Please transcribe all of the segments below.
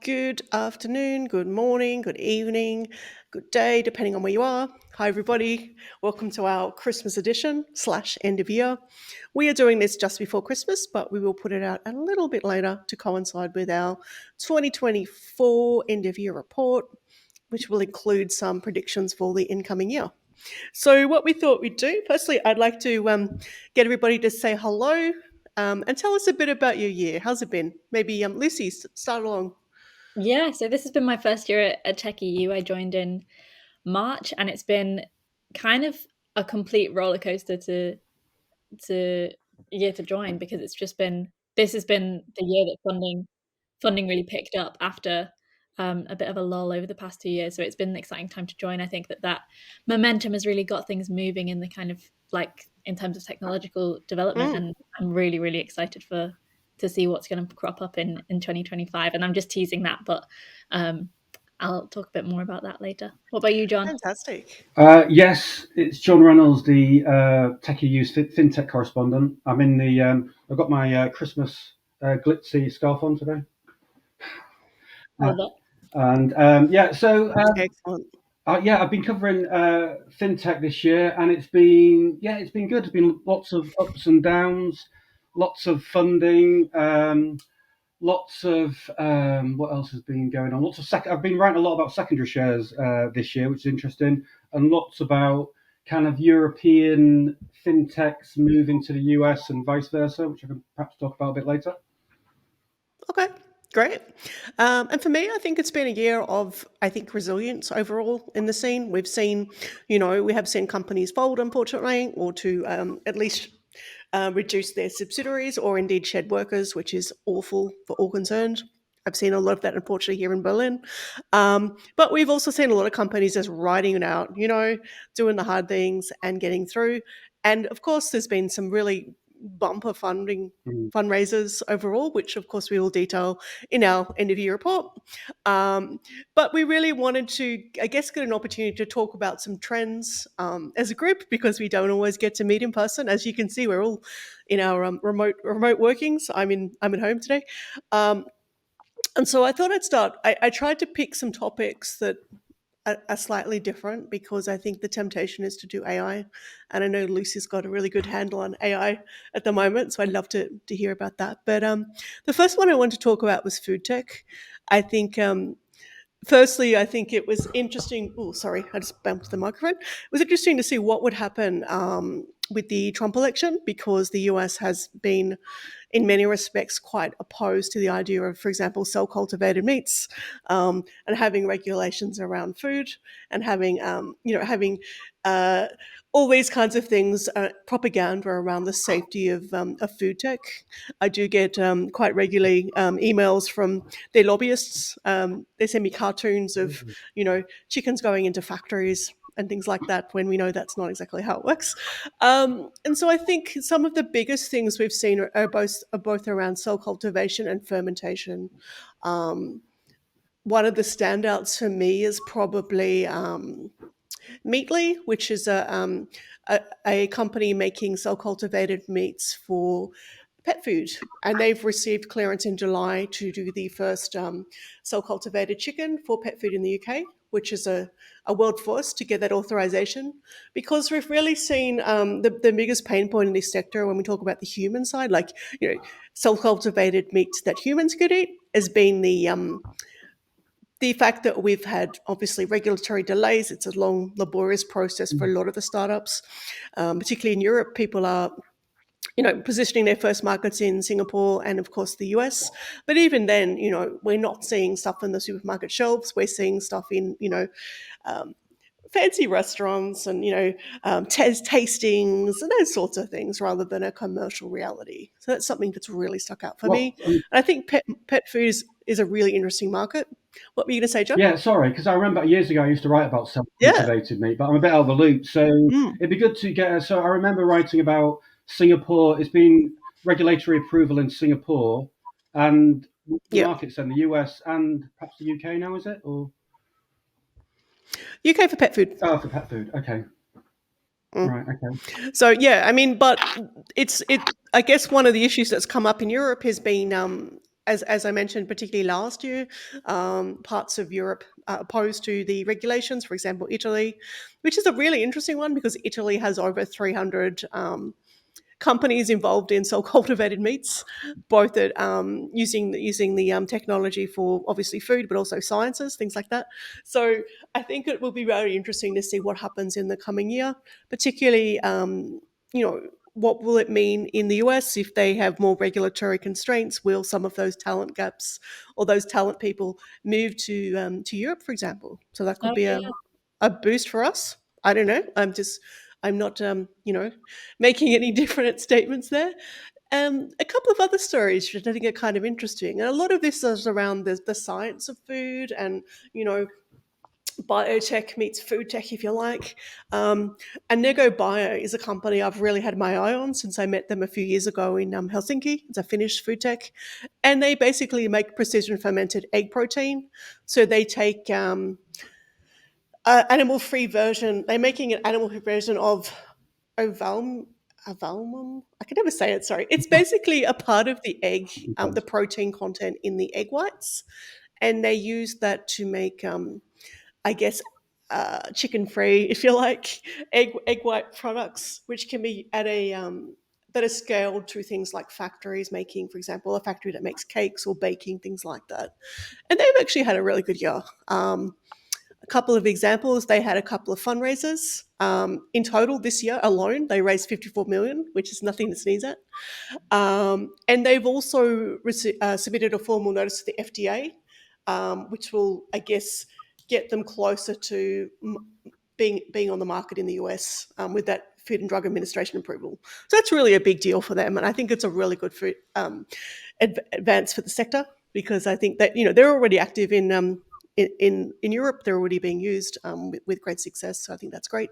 Good afternoon, good morning, good evening, good day, depending on where you are. Hi, everybody. Welcome to our Christmas edition / end of year. We are doing this just before Christmas, but we will put it out a little bit later to coincide with our 2024 end of year report, which will include some predictions for the incoming year. So, what we thought we'd do, firstly, I'd like to get everybody to say hello and tell us a bit about your year. How's it been? Maybe Lucy, start along. Yeah, so this has been my first year at Tech.eu. I joined in March, and it's been kind of a complete roller coaster to year to join, because it's just been this has been the year that funding really picked up after a bit of a lull over the past 2 years. So it's been an exciting time to join. I think that momentum has really got things moving in the kind of like in terms of technological development, Mm, and I'm really really excited to see what's going to crop up in 2025. And I'm just teasing that, but um, I'll talk a bit more about that later. What about you, John? fantastic. Yes, it's John Reynolds, the Tech.eu Fintech correspondent. I'm in the. I've got my Christmas glitzy scarf on today, uh, Love it. and yeah. So Excellent. yeah, I've been covering fintech this year, and it's been good. There's been lots of ups and downs, lots of funding. Lots of what else has been going on? I've been writing a lot about secondary shares this year, which is interesting, and lots about kind of European fintechs moving to the US and vice versa, which I can perhaps talk about a bit later. Okay, great. And for me, I think it's been a year of, I think, resilience overall in the scene. We've seen, we have seen companies fold, unfortunately, or to at least reduce their subsidiaries or indeed shed workers, which is awful for all concerned. I've seen a lot of that, unfortunately, here in Berlin. But we've also seen a lot of companies just riding it out, doing the hard things and getting through. And of course, there's been some really bumper funding Mm. fundraisers overall, which of course we will detail in our end of year report. Um, but we really wanted to, I guess, get an opportunity to talk about some trends as a group, because we don't always get to meet in person. As you can see, we're all in our remote workings. I'm at home today, and so I thought I'd start. I tried to pick some topics that are slightly different, because I think the temptation is to do AI, and I know Lucy's got a really good handle on AI at the moment, so I'd love to hear about that. But the first one I wanted to talk about was food tech. I think firstly, I think it was interesting. Oh, sorry, I just bumped the microphone. It was interesting to see what would happen with the Trump election, because the US has been, in many respects, quite opposed to the idea of, for example, cell cultivated meats, and having regulations around food, and having uh, all these kinds of things, propaganda around the safety of food tech. I do get quite regularly emails from their lobbyists. They send me cartoons of, chickens going into factories and things like that, when we know that's not exactly how it works. And so I think some of the biggest things we've seen are both around cell cultivation and fermentation. Um, One of the standouts for me is probably Meatly, which is a company making cell cultivated meats for pet food, and they've received clearance in July to do the first cell cultivated chicken for pet food in the UK, which is a world first to get that authorization, because we've really seen the biggest pain point in this sector when we talk about the human side, like, cell cultivated meats that humans could eat, has been the fact that we've had obviously regulatory delays. It's a long, laborious process for a lot of the startups, particularly in Europe. People are, positioning their first markets in Singapore and, of course, the US. But even then, we're not seeing stuff in the supermarket shelves. We're seeing stuff in, um, fancy restaurants and, tastings and those sorts of things, rather than a commercial reality. So that's something that's really stuck out for Well, me. And I think pet food is a really interesting market. What were you going to say, John? yeah, sorry, because I remember years ago I used to write about Yeah. self-cultivated meat, but I'm a bit out of the loop. So Mm. it'd be good to get. So I remember writing about Singapore. It's been regulatory approval in Singapore, and the Yeah. markets in the US and perhaps the UK now, is it? Or UK for pet food. oh, for pet food. Okay, Mm. right. Okay. So yeah, I mean, but it's it. I guess one of the issues that's come up in Europe has been, as I mentioned, particularly last year, parts of Europe are opposed to the regulations. For example, Italy, which is a really interesting one because Italy has over 300 companies involved in cell cultivated meats, both at using the technology for obviously food, but also sciences, things like that. So I think it will be very interesting to see what happens in the coming year, particularly you know. What will it mean in the US if they have more regulatory constraints? Will some of those talent gaps or those talent people move to Europe, for example? So that could Oh be yeah. a boost for us. I don't know. I'm not making any different statements there. A couple of other stories which I think are kind of interesting, and a lot of this is around the science of food and you know biotech meets food tech, if you like. And Nego Bio is a company I've really had my eye on since I met them a few years ago in Helsinki. It's a Finnish food tech, and they basically make precision fermented egg protein. So they take animal-free version. They're making an animal-free version of ovalm avalmum. I can never say it. Sorry, it's basically a part of the egg, the protein content in the egg whites, and they use that to make, I guess, chicken-free, if you like, egg white products, which can be at a that are scaled to things like factories making, for example, a factory that makes cakes or baking things like that. And they've actually had a really good year. A couple of examples, they had a couple of fundraisers. In total, this year alone, they raised 54 million, which is nothing to sneeze at. And they've also submitted a formal notice to the FDA, which will, I guess, get them closer to being on the market in the US with that Food and Drug Administration approval. So that's really a big deal for them, and I think it's a really good food, advance for the sector because I think that they're already active in Europe. They're already being used with great success. So I think that's great.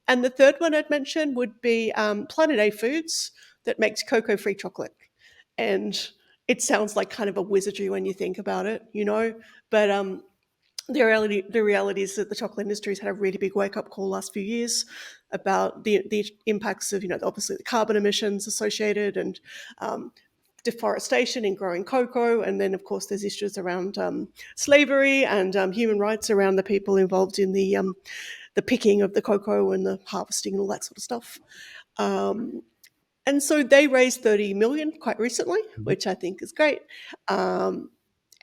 And the third one I'd mention would be Planet A Foods that makes cocoa-free chocolate. And it sounds like kind of a wizardry when you think about it, but the reality is that the chocolate industry has had a really big wake-up call last few years about the impacts of obviously the carbon emissions associated and deforestation in growing cocoa, and then of course there's issues around slavery and human rights around the people involved in the picking of the cocoa and the harvesting and all that sort of stuff. Um, and so they raised 30 million quite recently, which I think is great.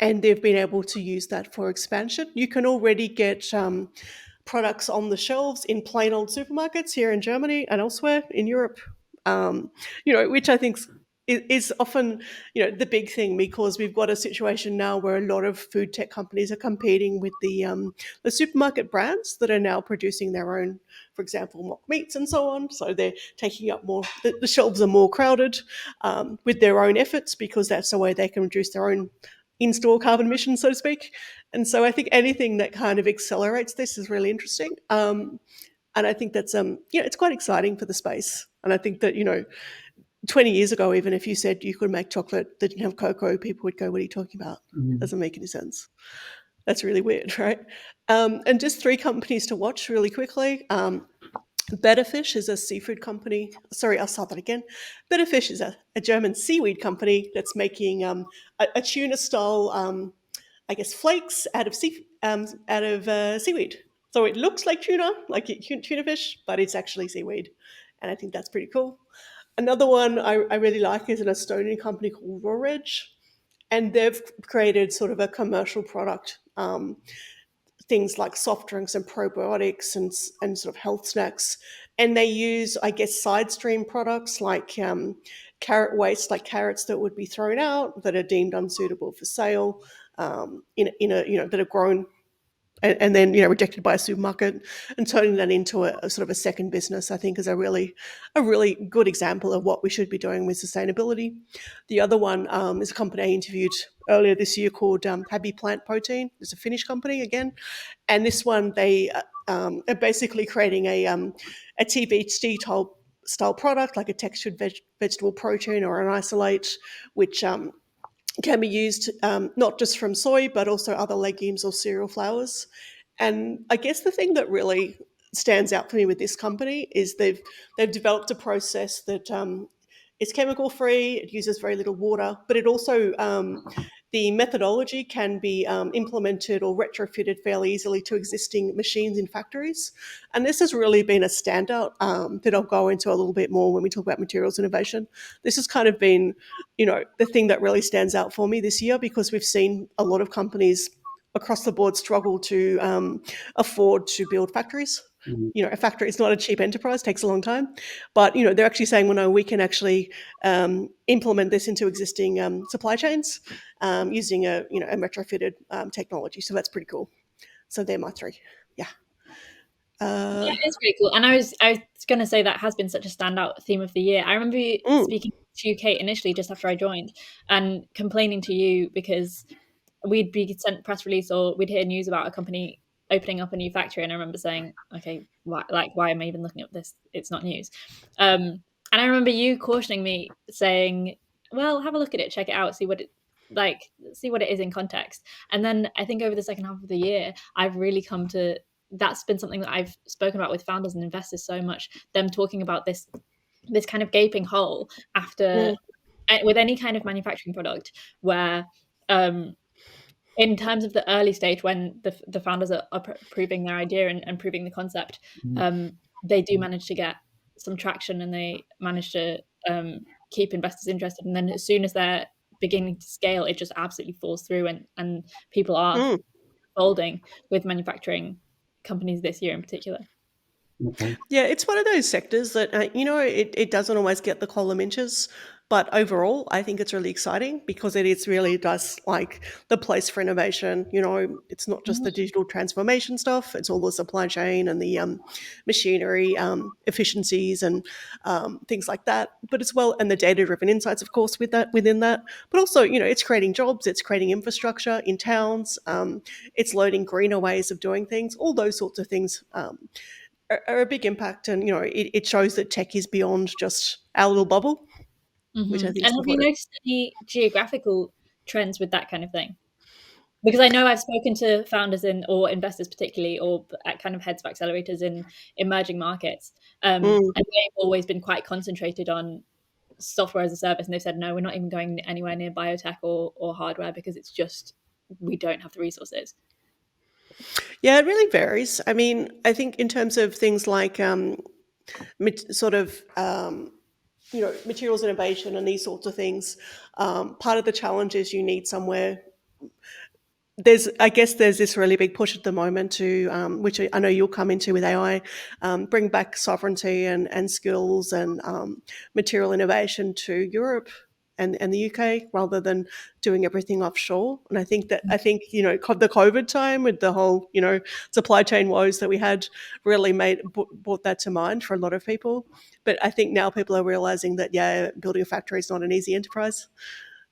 And they've been able to use that for expansion. You can already get products on the shelves in plain old supermarkets here in Germany and elsewhere in Europe, which I think is often, the big thing because we've got a situation now where a lot of food tech companies are competing with the supermarket brands that are now producing their own, for example, mock meats and so on. So they're taking up more, the shelves are more crowded with their own efforts because that's the way they can reduce their own in-store carbon emissions, so to speak. And so I think anything that kind of accelerates this is really interesting. And I think that's, it's quite exciting for the space. And I think that, 20 years ago, even if you said you could make chocolate that didn't have cocoa, people would go, what are you talking about? Doesn't make any sense. That's really weird, right? And just 3 companies to watch really quickly. Betterfish is a seafood company. Sorry, I'll start that again. Betterfish is a German seaweed company that's making a tuna-style, I guess, flakes out of seaweed. So it looks like tuna, like tuna fish, but it's actually seaweed. And I think that's pretty cool. Another one I really like is an Estonian company called Roredge, and they've created sort of a commercial product, things like soft drinks and probiotics and sort of health snacks. And they use, I guess, side stream products like carrot waste, like carrots that would be thrown out that are deemed unsuitable for sale, in a that are grown and then rejected by a supermarket, and turning that into a sort of a second business, I think is a really good example of what we should be doing with sustainability. The other one is a company I interviewed earlier this year called Happy Plant Protein. It's a Finnish company again, and this one they are basically creating a TBHD style product, like a textured vegetable protein or an isolate, which can be used not just from soy, but also other legumes or cereal flours. And I guess the thing that really stands out for me with this company is they've developed a process that is chemical free. It uses very little water, but it also the methodology can be implemented or retrofitted fairly easily to existing machines in factories. And this has really been a standout that I'll go into a little bit more when we talk about materials innovation. This has kind of been, the thing that really stands out for me this year, because we've seen a lot of companies across the board struggle to afford to build factories. Mhm. A factory is not a cheap enterprise; takes a long time. But they're actually saying, "Well, no, we can actually implement this into existing supply chains using a retrofitted technology." So that's pretty cool. So they're my three. Yeah. Yeah, Uh, it's pretty cool. And I was going to say that has been such a standout theme of the year. I remember mm, speaking to you, Kate, initially just after I joined, and complaining to you because we'd be sent press release or we'd hear news about a company opening up a new factory, and I remember saying, "Okay, why am I even looking at this? It's not news." And I remember you cautioning me, saying, "Well, have a look at it, check it out, see what it is in context." And then I think over the second half of the year, I've really come to that's been something that I've spoken about with founders and investors so much. Them talking about this kind of gaping hole after mm, with any kind of manufacturing product where um, in terms of the early stage when the founders are proving their idea and proving the concept, Mhm. they do manage to get some traction and they manage to keep investors interested. And then as soon as they're beginning to scale, it just absolutely falls through, and people are mm. folding with manufacturing companies this year in particular. Okay. Yeah, it's one of those sectors that, it doesn't always get the column inches, but overall, I think it's really exciting because it is really does like the place for innovation. It's not just the Mhm. digital transformation stuff; it's all the supply chain and the machinery efficiencies and things like that. But as well, and the data-driven insights, of course, within that. But also, it's creating jobs, it's creating infrastructure in towns, it's loading greener ways of doing things, all those sorts of things. Are a big impact, and it shows that tech is beyond just our little bubble, which I Mhm. think And is have you important. noticed any geographical trends with that kind of thing? Because I know I've spoken to founders or investors particularly, or at kind of heads of accelerators in emerging markets, Mm. and they've always been quite concentrated on software as a service, and they've said, "No, we're not even going anywhere near biotech or hardware because it's just we don't have the resources." Yeah, it really varies. I mean, I think in terms of things like sort of materials innovation and these sorts of things, part of the challenge is you need somewhere. I guess there's this really big push at the moment to, which I know you'll come into with AI, bring back sovereignty and skills and material innovation to Europe and the UK rather than doing everything offshore. And I think the COVID time with the whole supply chain woes that we had really brought that to mind for a lot of people. But I think now people are realizing that building a factory is not an easy enterprise.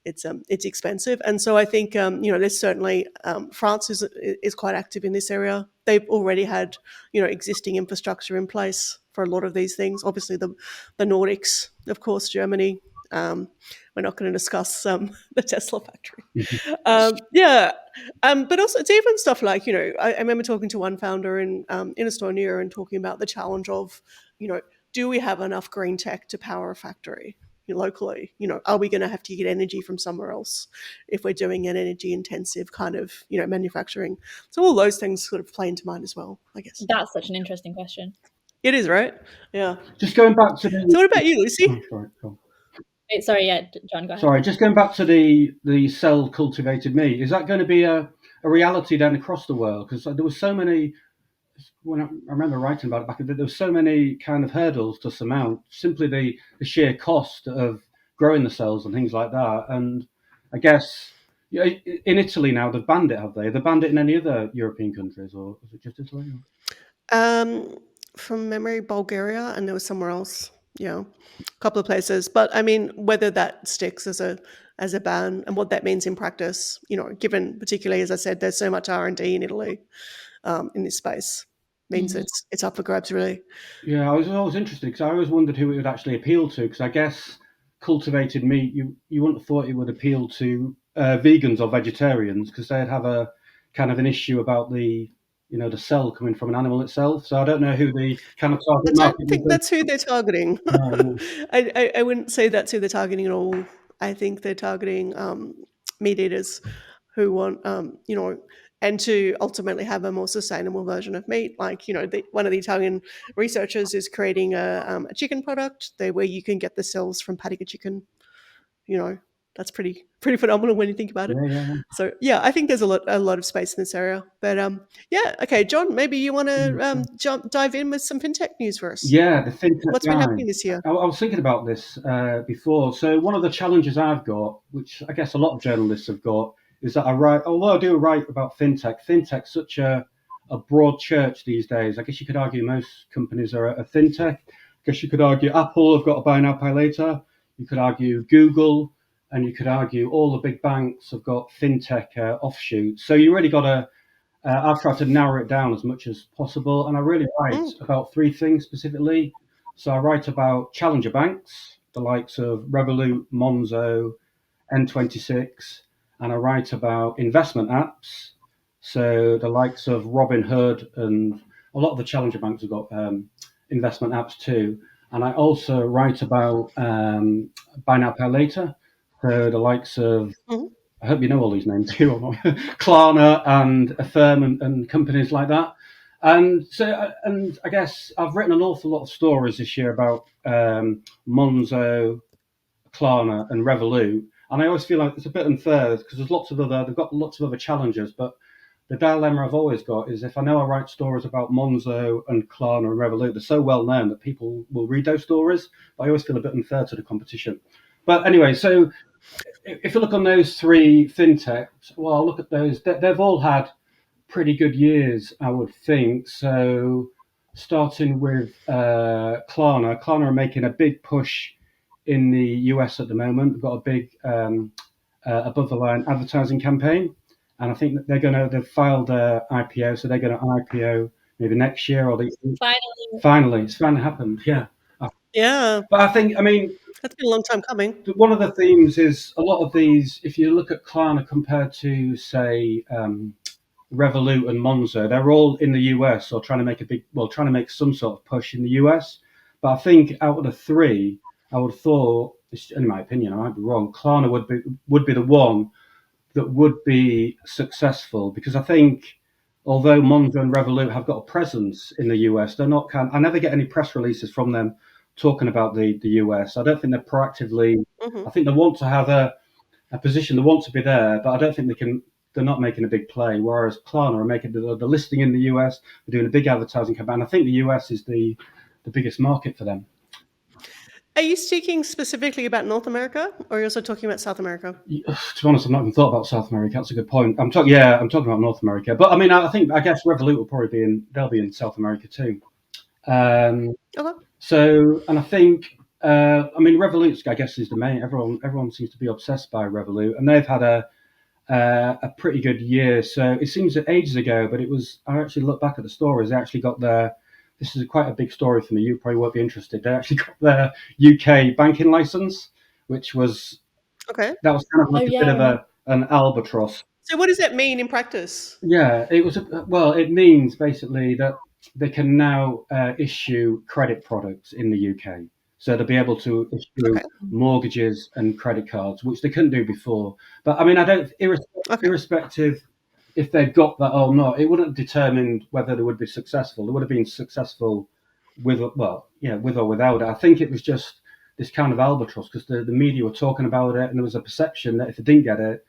It's expensive, and so I think there's certainly France is quite active in this area. They've already had existing infrastructure in place for a lot of these things. Obviously, the Nordics, of course, Germany. We're not going to discuss the Tesla factory. Mhm. Yeah, but also it's even stuff like I remember talking to one founder in Estonia and talking about the challenge of do we have enough green tech to power a factory locally? Are we going to have to get energy from somewhere else if we're doing an energy intensive kind of manufacturing? So all those things sort of play into mind as well, I guess. That's such an interesting question. It is, right? Yeah. Just going back to the. So what about you, Oh, Lucy? sorry. Go on. Sorry, yeah, John, go ahead. Sorry, just going back to the cell cultivated meat. Is that going to be a reality then across the world? Because there was so many. When I remember writing about it back, there were so many kind of hurdles to surmount. Simply the sheer cost of growing the cells and things like that. And I guess in Italy now they've banned it, have they? They've banned it in any other European countries, or is it just Italy? Um, from memory, Bulgaria, and there was somewhere else. Yeah, a couple of places. But I mean, whether that sticks as a ban and what that means in practice, given particularly as I said, there's so much R&D in Italy in this space, means Mhm. it's up for grabs really. Yeah, I was always interested because I always wondered who it would actually appeal to. Because I guess cultivated meat, you wouldn't have thought it would appeal to vegans or vegetarians because they'd have a kind of an issue about the cell coming from an animal itself. So I don't know who the kind of I target don't market would think be. that's who they're targeting. No, I wouldn't say that's who they're targeting at all. I think they're targeting. meat eaters who want, and to ultimately have a more sustainable version of meat. Like, one of the Italian researchers is creating a chicken product where you can get the cells from patting a chicken. That's pretty phenomenal when you think about it. Yeah. So yeah, I think there's a lot of space in this area. But yeah, okay, John, maybe you want to dive in with some fintech news for us. Yeah, the fintech What's been guy. happening this year? I was thinking about this before. So one of the challenges I've got, which I guess a lot of journalists have got, is that although I do write about fintech's such a broad church these days. I guess you could argue most companies are a fintech. I guess you could argue Apple have got a buy now, pay later. You could argue Google, and you could argue all the big banks have got fintech offshoots. So you really got to I've tried to narrow it down as much as possible, and I really write about three things specifically. So I write about challenger banks, the likes of Revolut, Monzo, N26, and I write about investment apps, so the likes of Robinhood, and a lot of the challenger banks have got investment apps too. And I also write about buy now, pay later, so the likes of I hope you know all these names too, Klarna and Affirm and companies like that. And so, and I guess I've written an awful lot of stories this year about Monzo, Klarna, and Revolut. And I always feel like it's a bit unfair because they've got lots of other challenges. But the dilemma I've always got is if I know I write stories about Monzo and Klarna and Revolut, they're so well known that people will read those stories. But I always feel a bit unfair to the competition. But anyway, so if you look on those three fintechs, well, look at those. They've all had pretty good years, I would think. So, starting with Klarna are making a big push in the US at the moment. They've got a big above the line advertising campaign, and I think that they've filed their IPO, so they're going to IPO maybe next year or finally it's finally happened. Yeah. Yeah. But I mean, that's been a long time coming. One of the themes is a lot of these, if you look at Klarna compared to, say, Revolut and Monzo, they're all in the US or trying to make some sort of push in the US. But I think out of the three, I would have thought, in my opinion, I might be wrong, Klarna would be the one that would be successful, because I think although Monzo and Revolut have got a presence in the US, they're not I never get any press releases from them talking about the US. I don't think they're proactively. I think they want to have a position. They want to be there, but I don't think they're not making a big play. Whereas Klarna are making the listing in the US. They're doing a big advertising campaign. I think the US is the biggest market for them. Are you speaking specifically about North America, or are you also talking about South America? To be honest, I've not even thought about South America. That's a good point. I'm talking about North America. But I mean, I guess Revolut will probably they'll be in South America too. Okay. So, and I think, I mean, Revolut, I guess, is the main. Everyone seems to be obsessed by Revolut, and they've had a pretty good year. So it seems that ages ago, but I actually looked back at the stories. They actually got this is quite a big story for me. You probably won't be interested. They actually got their UK banking license, which was okay. That was kind of like a bit of an albatross. So what does that mean in practice? Yeah, it means basically that they can now issue credit products in the UK. So they'll be able to issue mortgages and credit cards, which they couldn't do before. But I mean, irrespective if they'd got that or not, it wouldn't have determined whether they would be successful. They would have been successful with or without it. I think it was just this kind of albatross because the media were talking about it, and there was a perception that if they didn't get it,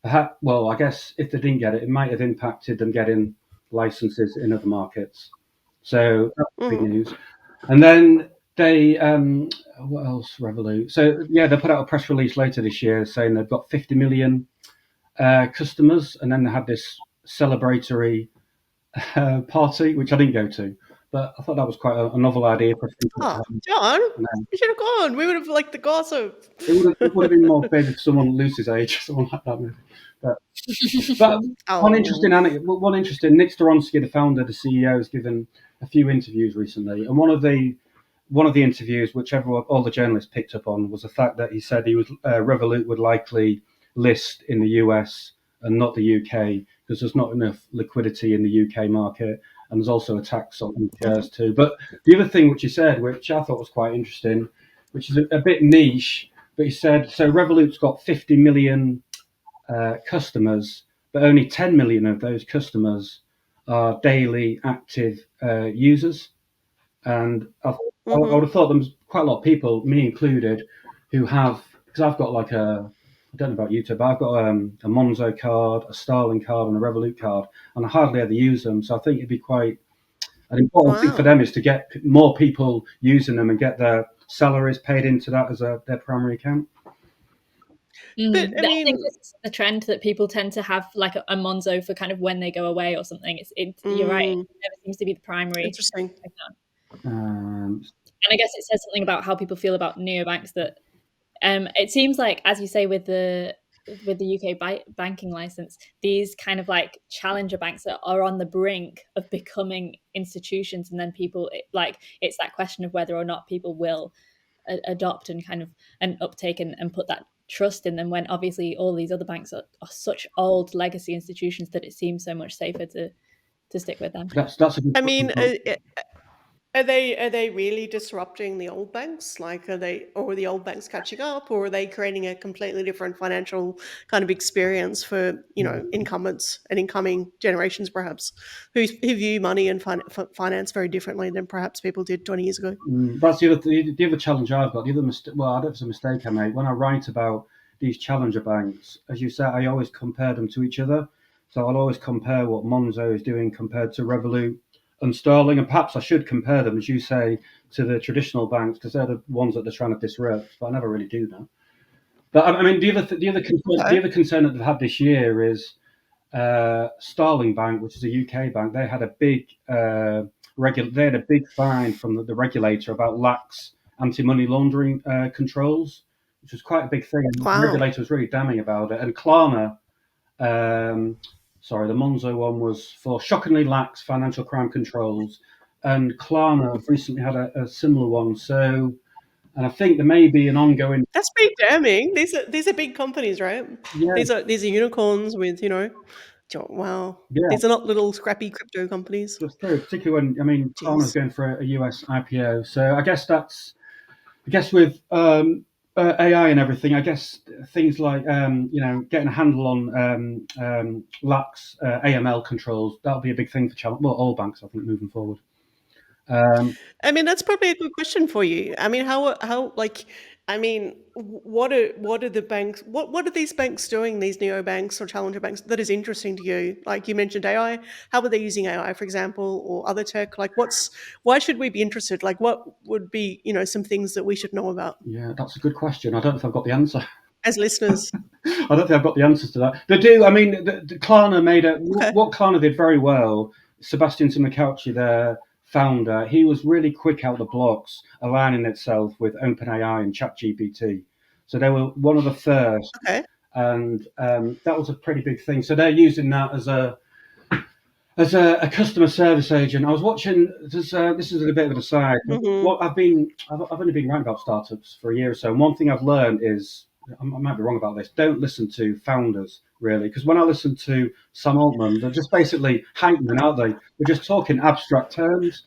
I guess if they didn't get it, it might have impacted them getting licenses in other markets. So that's big news. And then they, what else? Revolut. So yeah, they put out a press release later this year saying they've got 50 million customers, and then they had this celebratory party, which I didn't go to. But I thought that was quite a novel idea. John, you should have gone. We would have liked the gossip. It would have been more big if someone Lucy's age or someone like that. But one interesting, Nick Storonsky, the founder, the CEO, has given a few interviews recently, and one of the interviews, which all the journalists picked up on, was the fact that he said Revolut would likely list in the US and not the UK because there's not enough liquidity in the UK market, and there's also a tax on shares too. But the other thing which he said, which I thought was quite interesting, which is a bit niche, but he said, so Revolut's got 50 million customers, but only 10 million of those customers are daily active users. And I would Mm-hmm. have thought there's quite a lot of people, me included, who have, because I've got like I don't know about you two, but I've got a Monzo card, a Starling card, and a Revolut card, and I hardly ever use them. So I think it'd be quite an important thing for Wow. them is to get more people using them and get their salaries paid into that as their primary account. But I I think mean, this is the trend that people tend to have like a Monzo for kind of when they go away or something. You're right. It mm, never seems to be the primary interesting. account. Um, And I guess it says something about how people feel about neobanks that it seems like, as you say, with the UK banking license, these kind of like challenger banks that are on the brink of becoming institutions, and then it's that question of whether or not people will adopt and kind of an uptake and put that trust in them, when obviously all these other banks are such old legacy institutions that it seems so much safer to stick with them. that's a good I point. mean, are they really disrupting the old banks? Like, are the old banks catching up, or are they creating a completely different financial kind of experience for incumbents and incoming generations, perhaps, who view money and finance very differently than perhaps people did 20 years ago? That's the other challenge I've got. The other well, I don't know if it's a mistake I made when I write about these challenger banks. As you said, I always compare them to each other. So I'll always compare what Monzo is doing compared to Revolut and Sterling, and perhaps I should compare them, as you say, to the traditional banks because they're the ones that they're trying to disrupt. But I never really do that. But I mean, the Okay. other concern that they've had this year is Starling Bank, which is a UK bank. They had a big they had a big fine from the regulator about lax anti-money laundering controls, which was quite a big thing. And the Wow. regulator was really damning about it. And Klarna, um, sorry, the Monzo one was for shockingly lax financial crime controls, and Klarna have recently had a similar one. So, and I think there may be an ongoing. That's pretty damning. These are big companies, right? Yeah, These are unicorns with wow. yeah, These are not little scrappy crypto companies. that's true. Particularly when Klarna's Jeez. going for a US IPO. So I guess with AI and everything, I guess things like getting a handle on lax AML controls, that'll be a big thing for all banks, I think, moving forward. Um, I mean, that's probably a good question for you. I mean, what are the banks? What are these banks doing? These neobanks or challenger banks that is interesting to you? Like you mentioned AI. How are they using AI, for example, or other tech? Like, why should we be interested? Like, what would be some things that we should know about yeah, that's a good question. I don't know if I've got the answer. as listeners? I don't think I've got the answers to that. They do. I mean, the Klarna made Okay. what Klarna did very well. Sebastian Timokauchi, their founder, he was really quick out the blocks, aligning itself with OpenAI and ChatGPT. So they were one of the first, Okay. and that was a pretty big thing. So they're using that as a customer service agent. I was watching. This is a bit of an aside. Mm-hmm. What I've only been writing about startups for a year or so. And one thing I've learned is I might be wrong about this. Don't listen to founders really, because when I listen to Sam Altman, they're just basically hyping, aren't they? They're just talking abstract terms.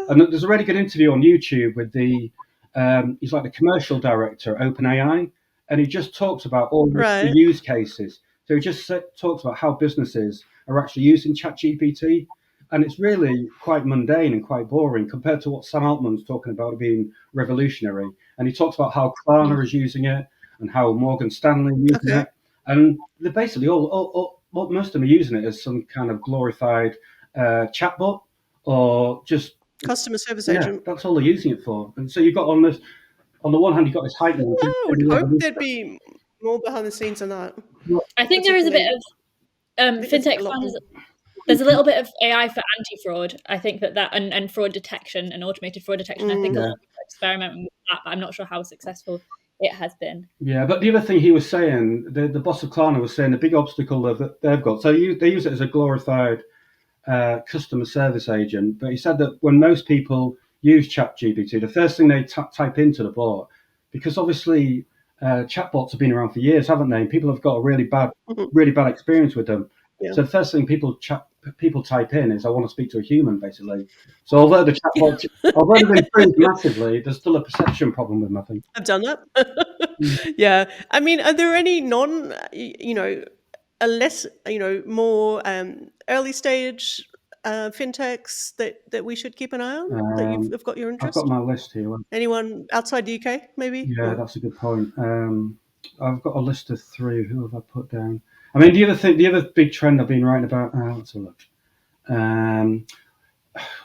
And there's a really good interview on YouTube with he's like the commercial director at OpenAI, and he just talks about all the Right. use cases. So he just talks about how businesses are actually using ChatGPT, and it's really quite mundane and quite boring compared to what Sam Altman's talking about being revolutionary. And he talks about how Klarna is using it and how Morgan Stanley are using Okay. it, and they're basically most of them are using it as some kind of glorified chatbot or just Customer service yeah, agent. that's all they're using it for. And so you've got on the one hand you've got this hype man, I would hope there'd be more behind the scenes than that. I think there is a bit Particularly, of I think there's fintech a lot fans. more. There's a little bit of AI for anti-fraud. I think that and fraud detection and automated fraud detection. I think a lot Mm. yeah. of people are experimenting with that, but I'm not sure how successful it has been. Yeah, but the other thing he was saying, the boss of Klarna was saying the big obstacle that they've got. So they use it as a glorified customer service agent. But he said that when most people use ChatGPT, the first thing they type into the bot, because obviously chatbots have been around for years, haven't they? And people have got a Mhm. really bad experience with them. Yeah. So the first thing people type in is "I want to speak to a human," basically. So although the chatbots, although they've improved massively, there's still a perception problem with them, I think. I've done that. Yeah. I mean, are there any a less, more early stage fintechs that we should keep an eye on that Um, have got your I've got interest? my list here. Anyone outside the UK, maybe? Yeah, Or that's a good point. I've got a list of three. Who have I put down? I mean, the other big trend I've been writing about. Let's have a look. Um,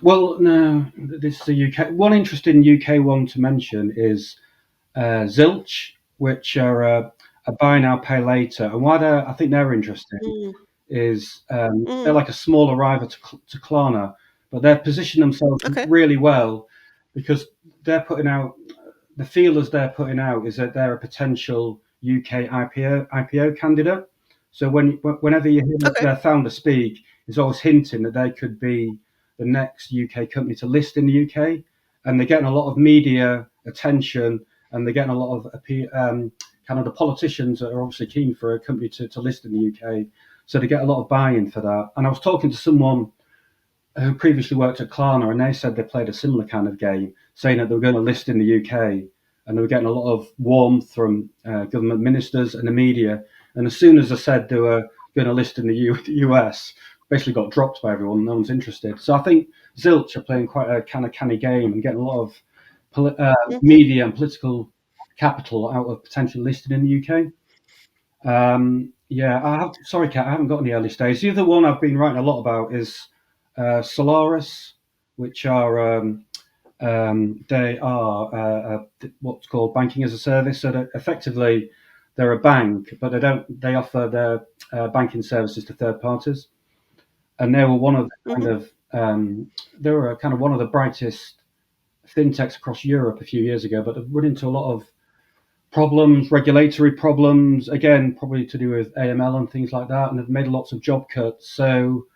well, no, this is a UK. One interesting UK one to mention is Zilch, which are a buy now, pay later. And why I think they're interesting mm, is they're mm, like a smaller rival to Klarna, but they're positioned themselves okay, really well because they're putting out the feelers they're putting out is that they're a potential UK IPO candidate. So whenever you hear okay, their founder speak, he's always hinting that they could be the next UK company to list in the UK, and they're getting a lot of media attention, and they're getting a lot of kind of the politicians that are obviously keen for a company to list in the UK. So they get a lot of buy-in for that. And I was talking to someone who previously worked at Klarna, and they said they played a similar kind of game, saying that they were going to list in the UK, and they were getting a lot of warmth from government ministers and the media. And as soon as I said they were going to list in the US, basically got dropped by everyone. No one's interested. So I think Zilch are playing quite a kind of canny game and getting a lot of hmm media and political capital out of potential listing in the UK. Yeah, sorry, Kat, I haven't got any early stage. The other one I've been writing a lot about is Solaris, which are they are what's called banking as a service. So effectively, they're a bank, but they offer their banking services to third parties, and they were one of the hmm they were kind of one of the brightest fintechs across Europe a few years ago, but they've run into a lot of problems, regulatory problems, again, probably to do with AML and things like that, and they've made lots of job cuts. So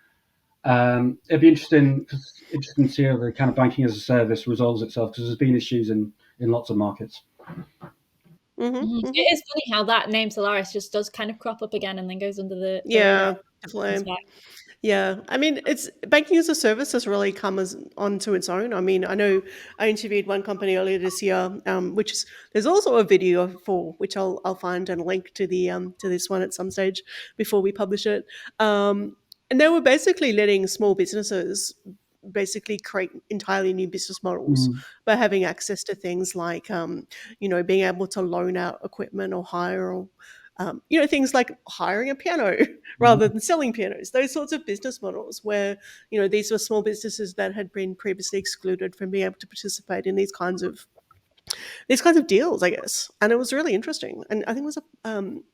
it'd be interesting to see how the kind of banking as a service resolves itself because there's been issues in lots of markets. hmm It is funny how that name Solaris just does kind of crop up again and then goes under the radar. Yeah, definitely. Yeah, I mean, it's banking as a service has really come as onto its own. I mean, I know I interviewed one company earlier this year, which is there's also a video for which I'll find and link to the to this one at some stage before we publish it. And they were basically letting small businesses basically create entirely new business models Mm, by having access to things like being able to loan out equipment or hire or things like hiring a piano rather than selling pianos, those sorts of business models where, these were small businesses that had been previously excluded from being able to participate in these kinds of deals, I guess. And it was really interesting. And I think it was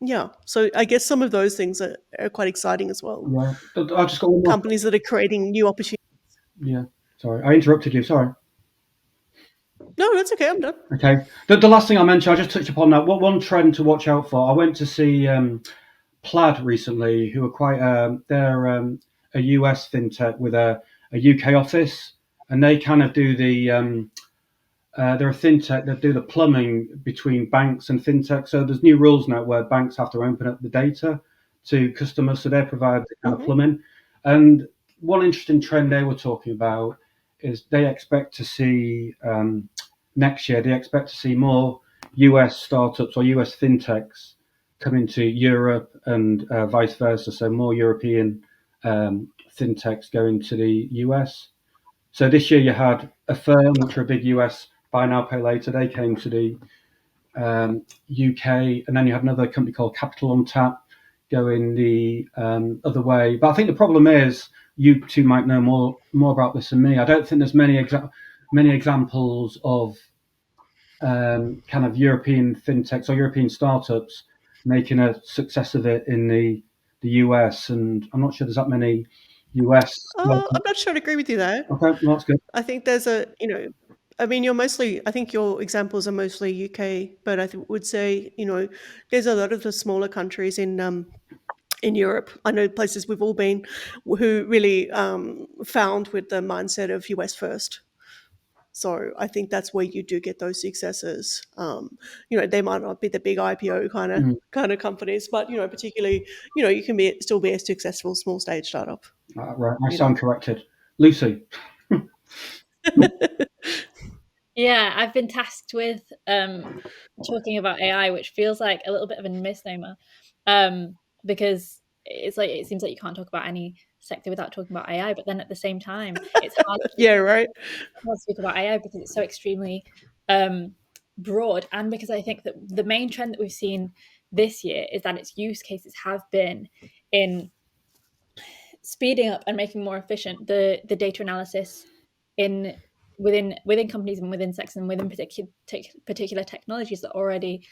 yeah. So I guess some of those things are quite exciting as well. yeah, I just got one more. Companies that are creating new opportunities. Yeah, sorry, I interrupted you. Sorry. No, that's okay. I'm done. Okay, the last thing I mentioned, I just touched upon that. What one trend to watch out for? I went to see Plaid recently, who are quite they're a US fintech with a UK office, and they kind of do they're a fintech that do the plumbing between banks and fintech. So there's new rules now where banks have to open up the data to customers, so they provide the kind of hmm plumbing. And one interesting trend they were talking about is they expect to see next year. They expect to see more US startups or US fintechs coming to Europe and vice versa. So more European fintechs going to the US. So this year you had a firm, which are a big US buy now pay later. They came to the UK, and then you had another company called Capital on Tap going the other way. But I think the problem is you two might know more about this than me. I don't think there's many examples of kind of European fintechs or European startups making a success of it in the US, and I'm not sure there's that many US. I'm not sure I'd agree with you there. Okay, well, that's good. I think there's I mean, I think your examples are mostly UK, but would say, there's a lot of the smaller countries in Europe. I know places we've all been who really found with the mindset of US first. So I think that's where you do get those successes. They might not be the big IPO Mm, kind of companies, but particularly, you can still be a successful small stage startup. right, I You know. sound corrected. Lucy. Yeah, I've been tasked with talking about AI, which feels like a little bit of a misnomer, because it's like it seems like you can't talk about any sector without talking about AI. But then at the same time, it's hard Yeah, right. to speak about AI because it's so extremely broad, and because I think that the main trend that we've seen this year is that its use cases have been in speeding up and making more efficient the data analysis in within companies and within sectors and within particular technologies that are already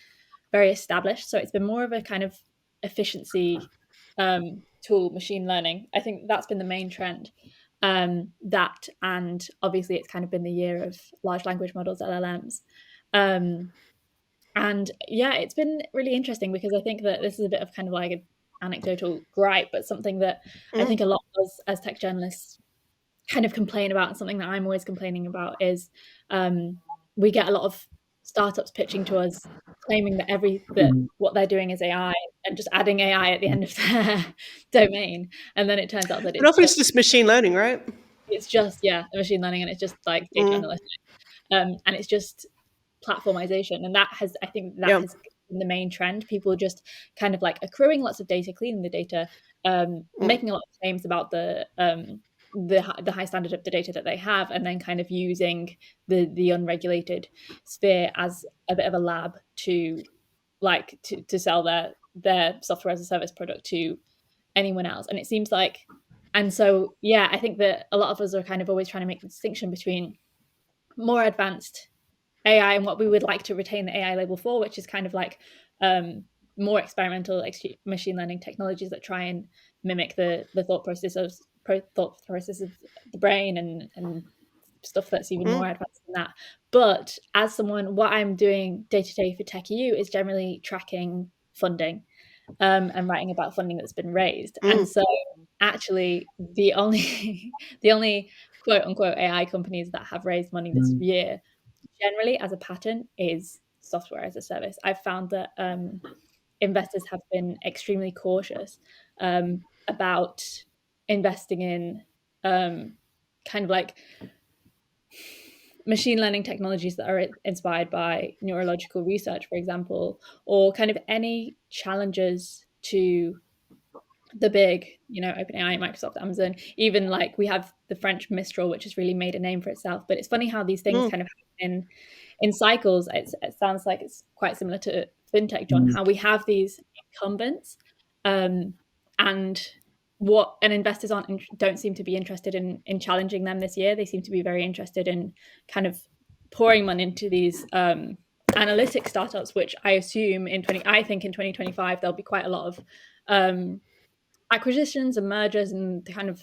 very established. So it's been more of a kind of efficiency tool, machine learning. I think that's been the main trend. That, and obviously it's kind of been the year of large language models, LLMs. And yeah, it's been really interesting because I think that this is a bit of kind of like an anecdotal gripe, but something that I think a lot of us as tech journalists kind of complain about, and something that I'm always complaining about is we get a lot of startups pitching to us claiming that what they're doing is AI and just adding AI at the end of their domain, and then it turns out that And often it's just machine learning, right? it's just machine learning, and it's just like data analytics, and it's just platformization, and I think that Yeah. has been the main trend. People just kind of like accruing lots of data, cleaning the data, making a lot of claims about the high standard of the data that they have, and then kind of using the unregulated sphere as a bit of a lab to sell their software as a service product to anyone else. And it seems like, and so yeah, I think that a lot of us are kind of always trying to make the distinction between more advanced AI and what we would like to retain the AI label for, which is kind of like more experimental machine learning technologies that try and mimic the thought process of the brain, and stuff that's even more advanced than that. But as someone, what I'm doing day to day for Tech.eu is generally tracking funding, and writing about funding that's been raised. And so actually the only the only quote unquote AI companies that have raised money this year generally as a pattern is software as a service. I've found that investors have been extremely cautious about investing in kind of like machine learning technologies that are inspired by neurological research, for example, or kind of any challenges to the big, OpenAI, Microsoft, Amazon. Even like we have the French Mistral, which has really made a name for itself. But it's funny how these things kind of happen in cycles. It sounds like it's quite similar to fintech, John, how we have these incumbents, and investors don't seem to be interested in challenging them this year. They seem to be very interested in kind of pouring money into these analytic startups, which I assume I think in 2025 there'll be quite a lot of acquisitions and mergers, and kind of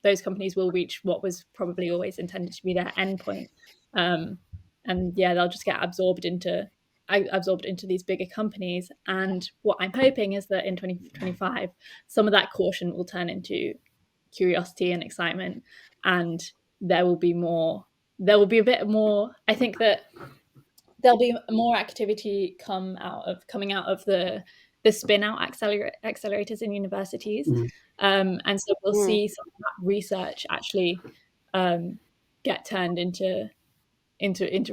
those companies will reach what was probably always intended to be their endpoint. And yeah, they'll just get absorbed into these bigger companies. And what I'm hoping is that in 2025, some of that caution will turn into curiosity and excitement, and there will be a bit more. I think that there'll be more activity coming out of the spin out accelerators in universities, and so we'll see some of that research actually get turned into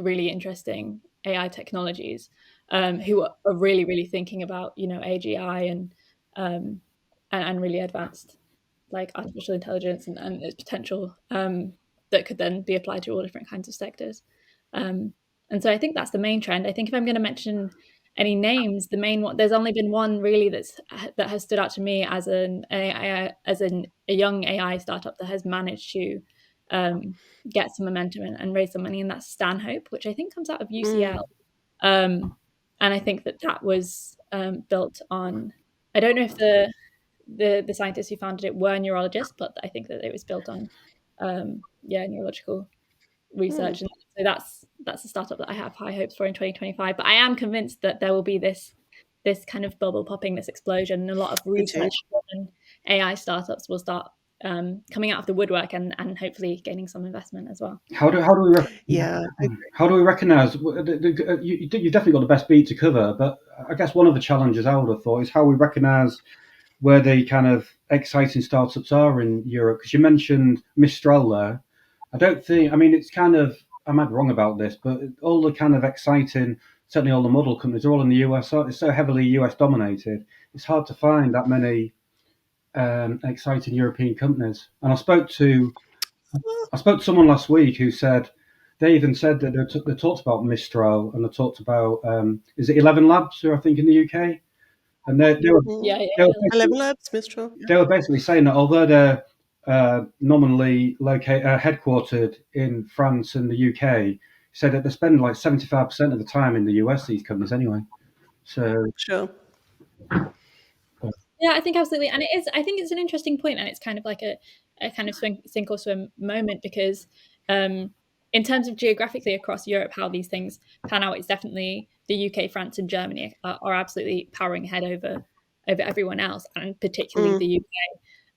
really interesting AI technologies, who are really, really thinking about AGI and really advanced like artificial intelligence and its potential, that could then be applied to all different kinds of sectors. And so I think that's the main trend. I think if I'm going to mention any names, the main one, there's only been one really that has stood out to me as a young AI startup that has managed to get some momentum and raise some money, and that's Stanhope, which I think comes out of UCL. And I think that was built on, I don't know if the scientists who founded it were neurologists, but I think that it was built on neurological research. And so that's a startup that I have high hopes for in 2025. But I am convinced that there will be this kind of bubble popping, this explosion, and a lot of research and AI startups will start coming out of the woodwork and hopefully gaining some investment as well. How do we recognize? You definitely got the best beat to cover, but I guess one of the challenges I would have thought is how we recognize where the kind of exciting startups are in Europe. Because you mentioned Mistral there. It's kind of, I might be wrong about this, but all the kind of exciting, certainly all the model companies are all in the US. It's so heavily US dominated. It's hard to find that many exciting European companies. And Well, I spoke to someone last week who said they even said that they talked about Mistral, and they talked about is it 11 Labs, who I think in the UK, and Yeah, yeah, they were yeah. basically, 11 Labs, Mistral. Yeah. they were basically saying that although they're nominally headquartered in France and the UK, said that they spend like 75% of the time in the US. These companies anyway. So Sure. Yeah, I think absolutely, and it is. I think it's an interesting point, and it's kind of like a kind of sink or swim moment because, um, in terms of geographically across Europe, how these things pan out, it's definitely the UK, France, and Germany are absolutely powering ahead over everyone else, and particularly the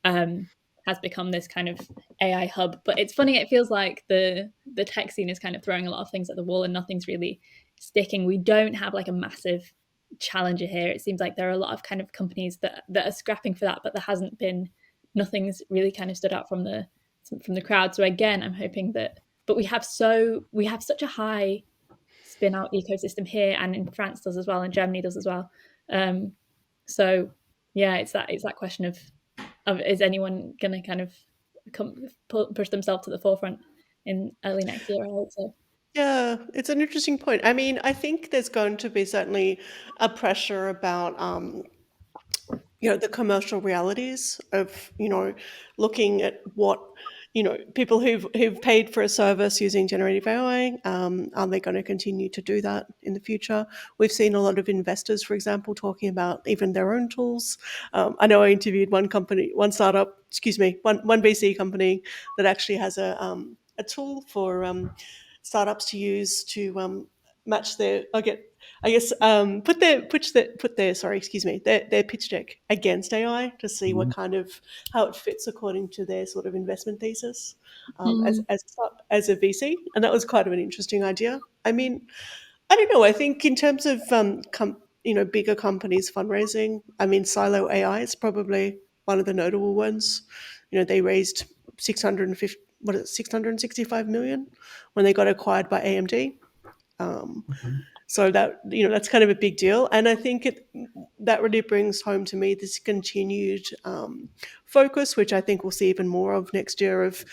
Mm. UK has become this kind of AI hub. But it's funny; it feels like the tech scene is kind of throwing a lot of things at the wall, and nothing's really sticking. We don't have like a massive challenger here. It seems like there are a lot of kind of companies that are scrapping for that, but there hasn't been nothing's really kind of stood out from the crowd. So again, I'm hoping that, but we have such a high spin out ecosystem here, and in France does as well, and Germany does as well. Um, so yeah, it's that question of is anyone going to kind of push themselves to the forefront in early next year? I hope so. Yeah, it's an interesting point. I mean, I think there's going to be certainly a pressure about the commercial realities of looking at what people who've paid for a service using generative AI, are they going to continue to do that in the future? We've seen a lot of investors, for example, talking about even their own tools. I know I interviewed one startup, excuse me, one VC company that actually has a tool for startups to use to match their I guess put their sorry, excuse me, their pitch deck against AI to see what mm, kind of how it fits according to their sort of investment thesis, Mm. as a VC, and that was quite of an interesting idea. I mean, I don't know. I think in terms of bigger companies fundraising, I mean, Silo AI is probably one of the notable ones. They raised 650 what is it 665 million when they got acquired by AMD. Um, okay. so that that's kind of a big deal, and I think that really brings home to me this continued focus, which I think we'll see even more of next year, of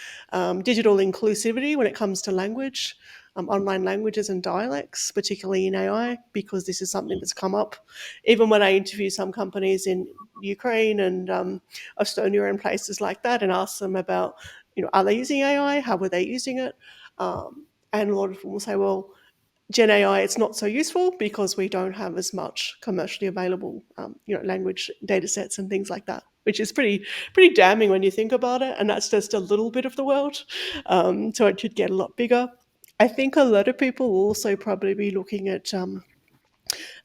digital inclusivity when it comes to language, online languages and dialects, particularly in AI, because this is something that's come up even when I interview some companies in Ukraine and Estonia and places like that, and ask them about are they using AI, how were they using it, and a lot of them will say, well, Gen AI, it's not so useful because we don't have as much commercially available, language data sets and things like that, which is pretty damning when you think about it. And that's just a little bit of the world. So it could get a lot bigger. I think a lot of people will also probably be looking at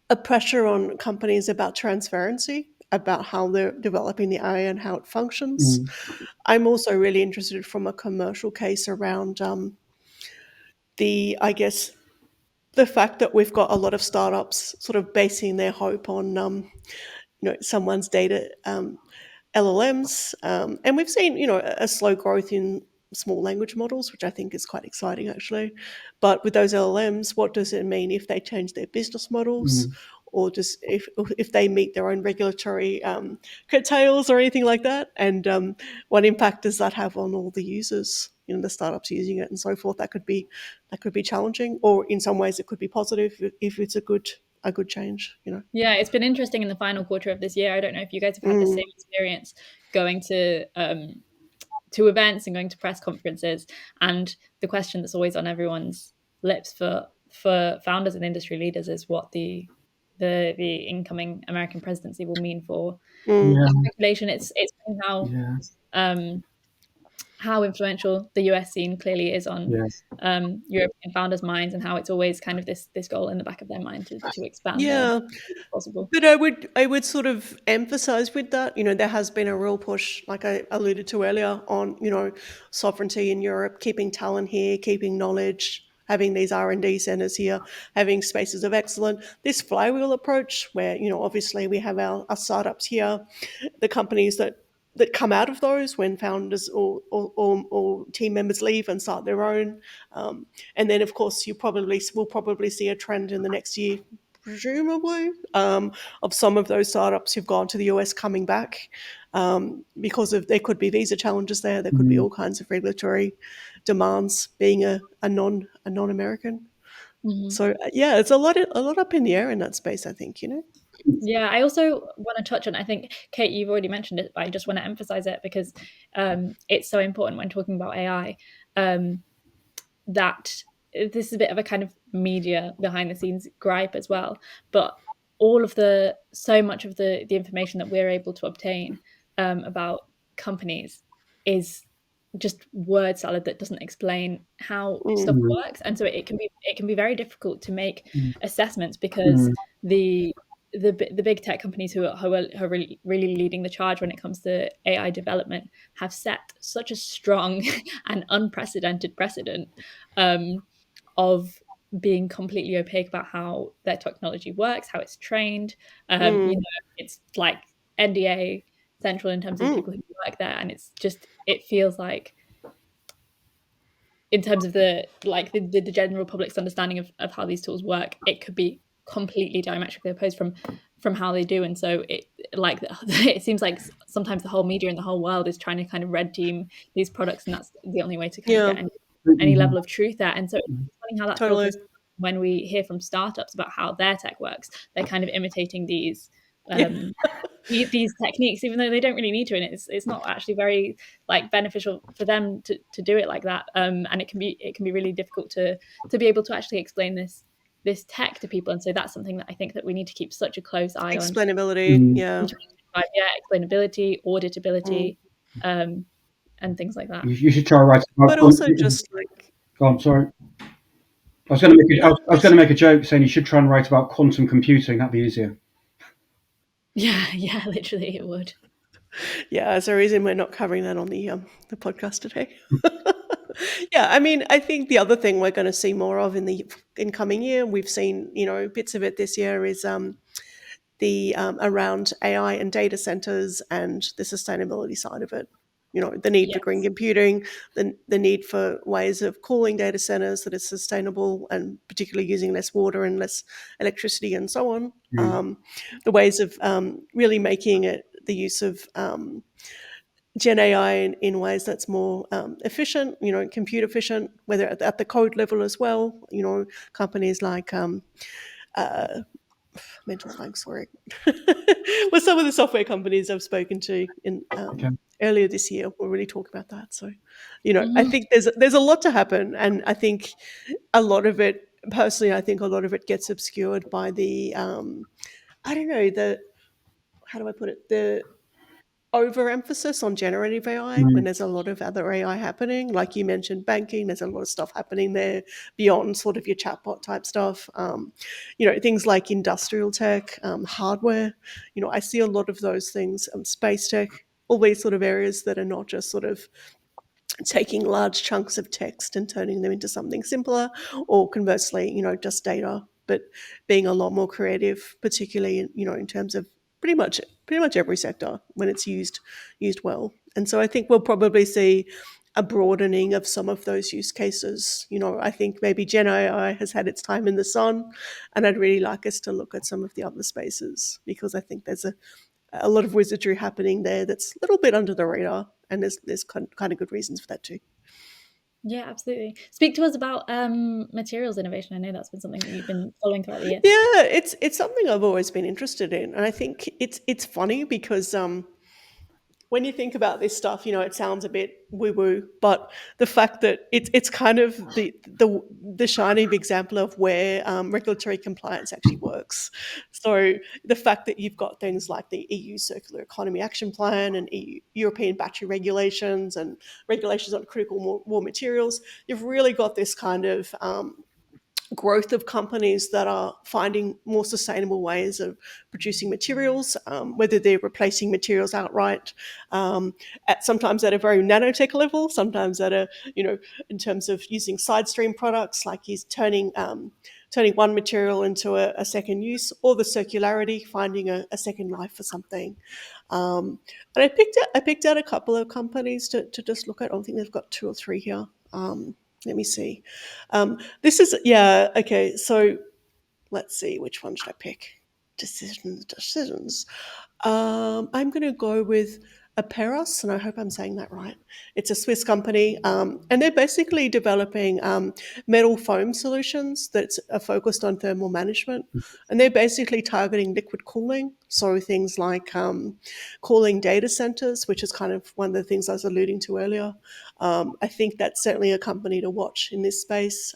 a pressure on companies about transparency, about how they're developing the AI and how it functions. Mm, I'm also really interested from a commercial case around I guess, the fact that we've got a lot of startups sort of basing their hope on someone's data, LLMs, and we've seen a slow growth in small language models, which I think is quite exciting actually. But with those LLMs, what does it mean if they change their business models, mm, or just if they meet their own regulatory curtails or anything like that? And what impact does that have on all the users? The startups using it and so forth. That could be challenging, or in some ways it could be positive if it's a good change. Yeah, it's been interesting in the final quarter of this year. I don't know if you guys have had the Mm, same experience going to events and going to press conferences, and the question that's always on everyone's lips for founders and industry leaders is what the incoming American presidency will mean for mm, yeah, regulation. It's been yeah, um, how influential the US scene clearly is on yeah. European founders' minds, and how it's always kind of this goal in the back of their mind to expand there yeah. as much as possible. But I would sort of emphasize with that, there has been a real push, like I alluded to earlier, on sovereignty in Europe, keeping talent here, keeping knowledge, having these R&D centers here, having spaces of excellence. This flywheel approach, where obviously we have our startups here, the companies that come out of those when founders or team members leave and start their own, and then of course we'll probably see a trend in the next year, presumably, of some of those startups who've gone to the US coming back, because of there could be visa challenges there. There could be Mm. all kinds of regulatory demands being a non-American. Mhm. So yeah, it's a lot up in the air in that space. I think Yeah, I also want to touch on, I think, Kate, you've already mentioned it, but I just want to emphasize it because it's so important when talking about AI, um, that this is a bit of a kind of media behind the scenes gripe as well. But so much of the information that we're able to obtain about companies is just word salad that doesn't explain how stuff Mm, Mm. works, and so it can be very difficult to make Mm. assessments because Mm. the big tech companies who are really leading the charge when it comes to AI development have set such a strong and unprecedented precedent um, of being completely opaque about how their technology works, how it's trained. mm, It's like NDA central in terms of the mm. people who work there, and it feels like in terms of the general public's understanding of how these tools work, it could be completely diametrically opposed from how they do. And so it seems like sometimes the whole media and the whole world is trying to kind of red team these products, and that's the only way to kind of Yeah, get any Mhm. level of truth there. And so it's Mhm. funny how that totally. filters when we hear from startups about how their tech works. They're kind of imitating Yeah, um, these techniques, even though they don't really need to, and it's not actually very like beneficial for them to do it like that. And it can be really difficult to be able to actually explain this tech to people. And so that's something that I think that we need to keep such a close eye on explainability. Mm. in Yeah, 2025. Yeah, explainability, mm. auditability, and things like that. You should try and write about. But also just like Go on, sorry. I was going to make. no, I was going to make a joke saying you should try and write about quantum computing. That'd be easier. Yeah, yeah, literally it would. yeah, there's a reason we're not covering that on the podcast today. Yeah, I mean, I think the other thing we're going to see more of in the incoming year, we've seen bits of it this year, is the around AI and data centers and the sustainability side of it. The need for green Yes. computing, the need for ways of cooling data centers that is sustainable and particularly using less water and less electricity and so on. Mm. The ways of really making it the use of Gen AI in ways that's more efficient, compute efficient, whether at the code level as well. Companies like uh, mental blank, sorry. Well, some of the software companies I've spoken to in Okay. earlier this year will really talk about that. So, I Mhm. think there's a lot to happen, and I think a lot of it, personally, I think a lot of it gets obscured by the I don't know, the how do I put it, the overemphasis on generative AI when Mm. there's a lot of other AI happening. Like you mentioned, banking, there's a lot of stuff happening there beyond sort of your chatbot type stuff. Things like industrial tech, hardware. I see a lot of those things, space tech, all these sort of areas that are not just sort of taking large chunks of text and turning them into something simpler, or conversely, just data, but being a lot more creative, particularly in terms of pretty much every sector when it's used well. And so I think we'll probably see a broadening of some of those use cases. I think maybe Gen AI has had its time in the sun, and I'd really like us to look at some of the other spaces because I think there's a lot of wizardry happening there that's a little bit under the radar, and there's kind of good reasons for that too. Yeah, absolutely. Speak to us about materials innovation. I know that's been something that you've been following throughout the year. Yeah, it's something I've always been interested in, and I think it's funny because when you think about this stuff, it sounds a bit woo woo, but the fact that it's kind of the shining example of where regulatory compliance actually works. So the fact that you've got things like the EU Circular Economy Action Plan and European battery regulations and regulations on critical raw materials, you've really got this kind of growth of companies that are finding more sustainable ways of producing materials, whether they're replacing materials outright, sometimes at a very nanotech level, sometimes at in terms of using side stream products, like he's turning one material into a second use, or the circularity, finding a second life for something. And I picked out a couple of companies to just look at. I think they've got two or three here. Let me see. This is, yeah, okay. So let's see, which one should I pick? Decisions. I'm going to go with Aperos, and I hope I'm saying that right. It's a Swiss company, and they're basically developing metal foam solutions that are focused on thermal management. And they're basically targeting liquid cooling, so things like cooling data centers, which is kind of one of the things I was alluding to earlier. I think that's certainly a company to watch in this space.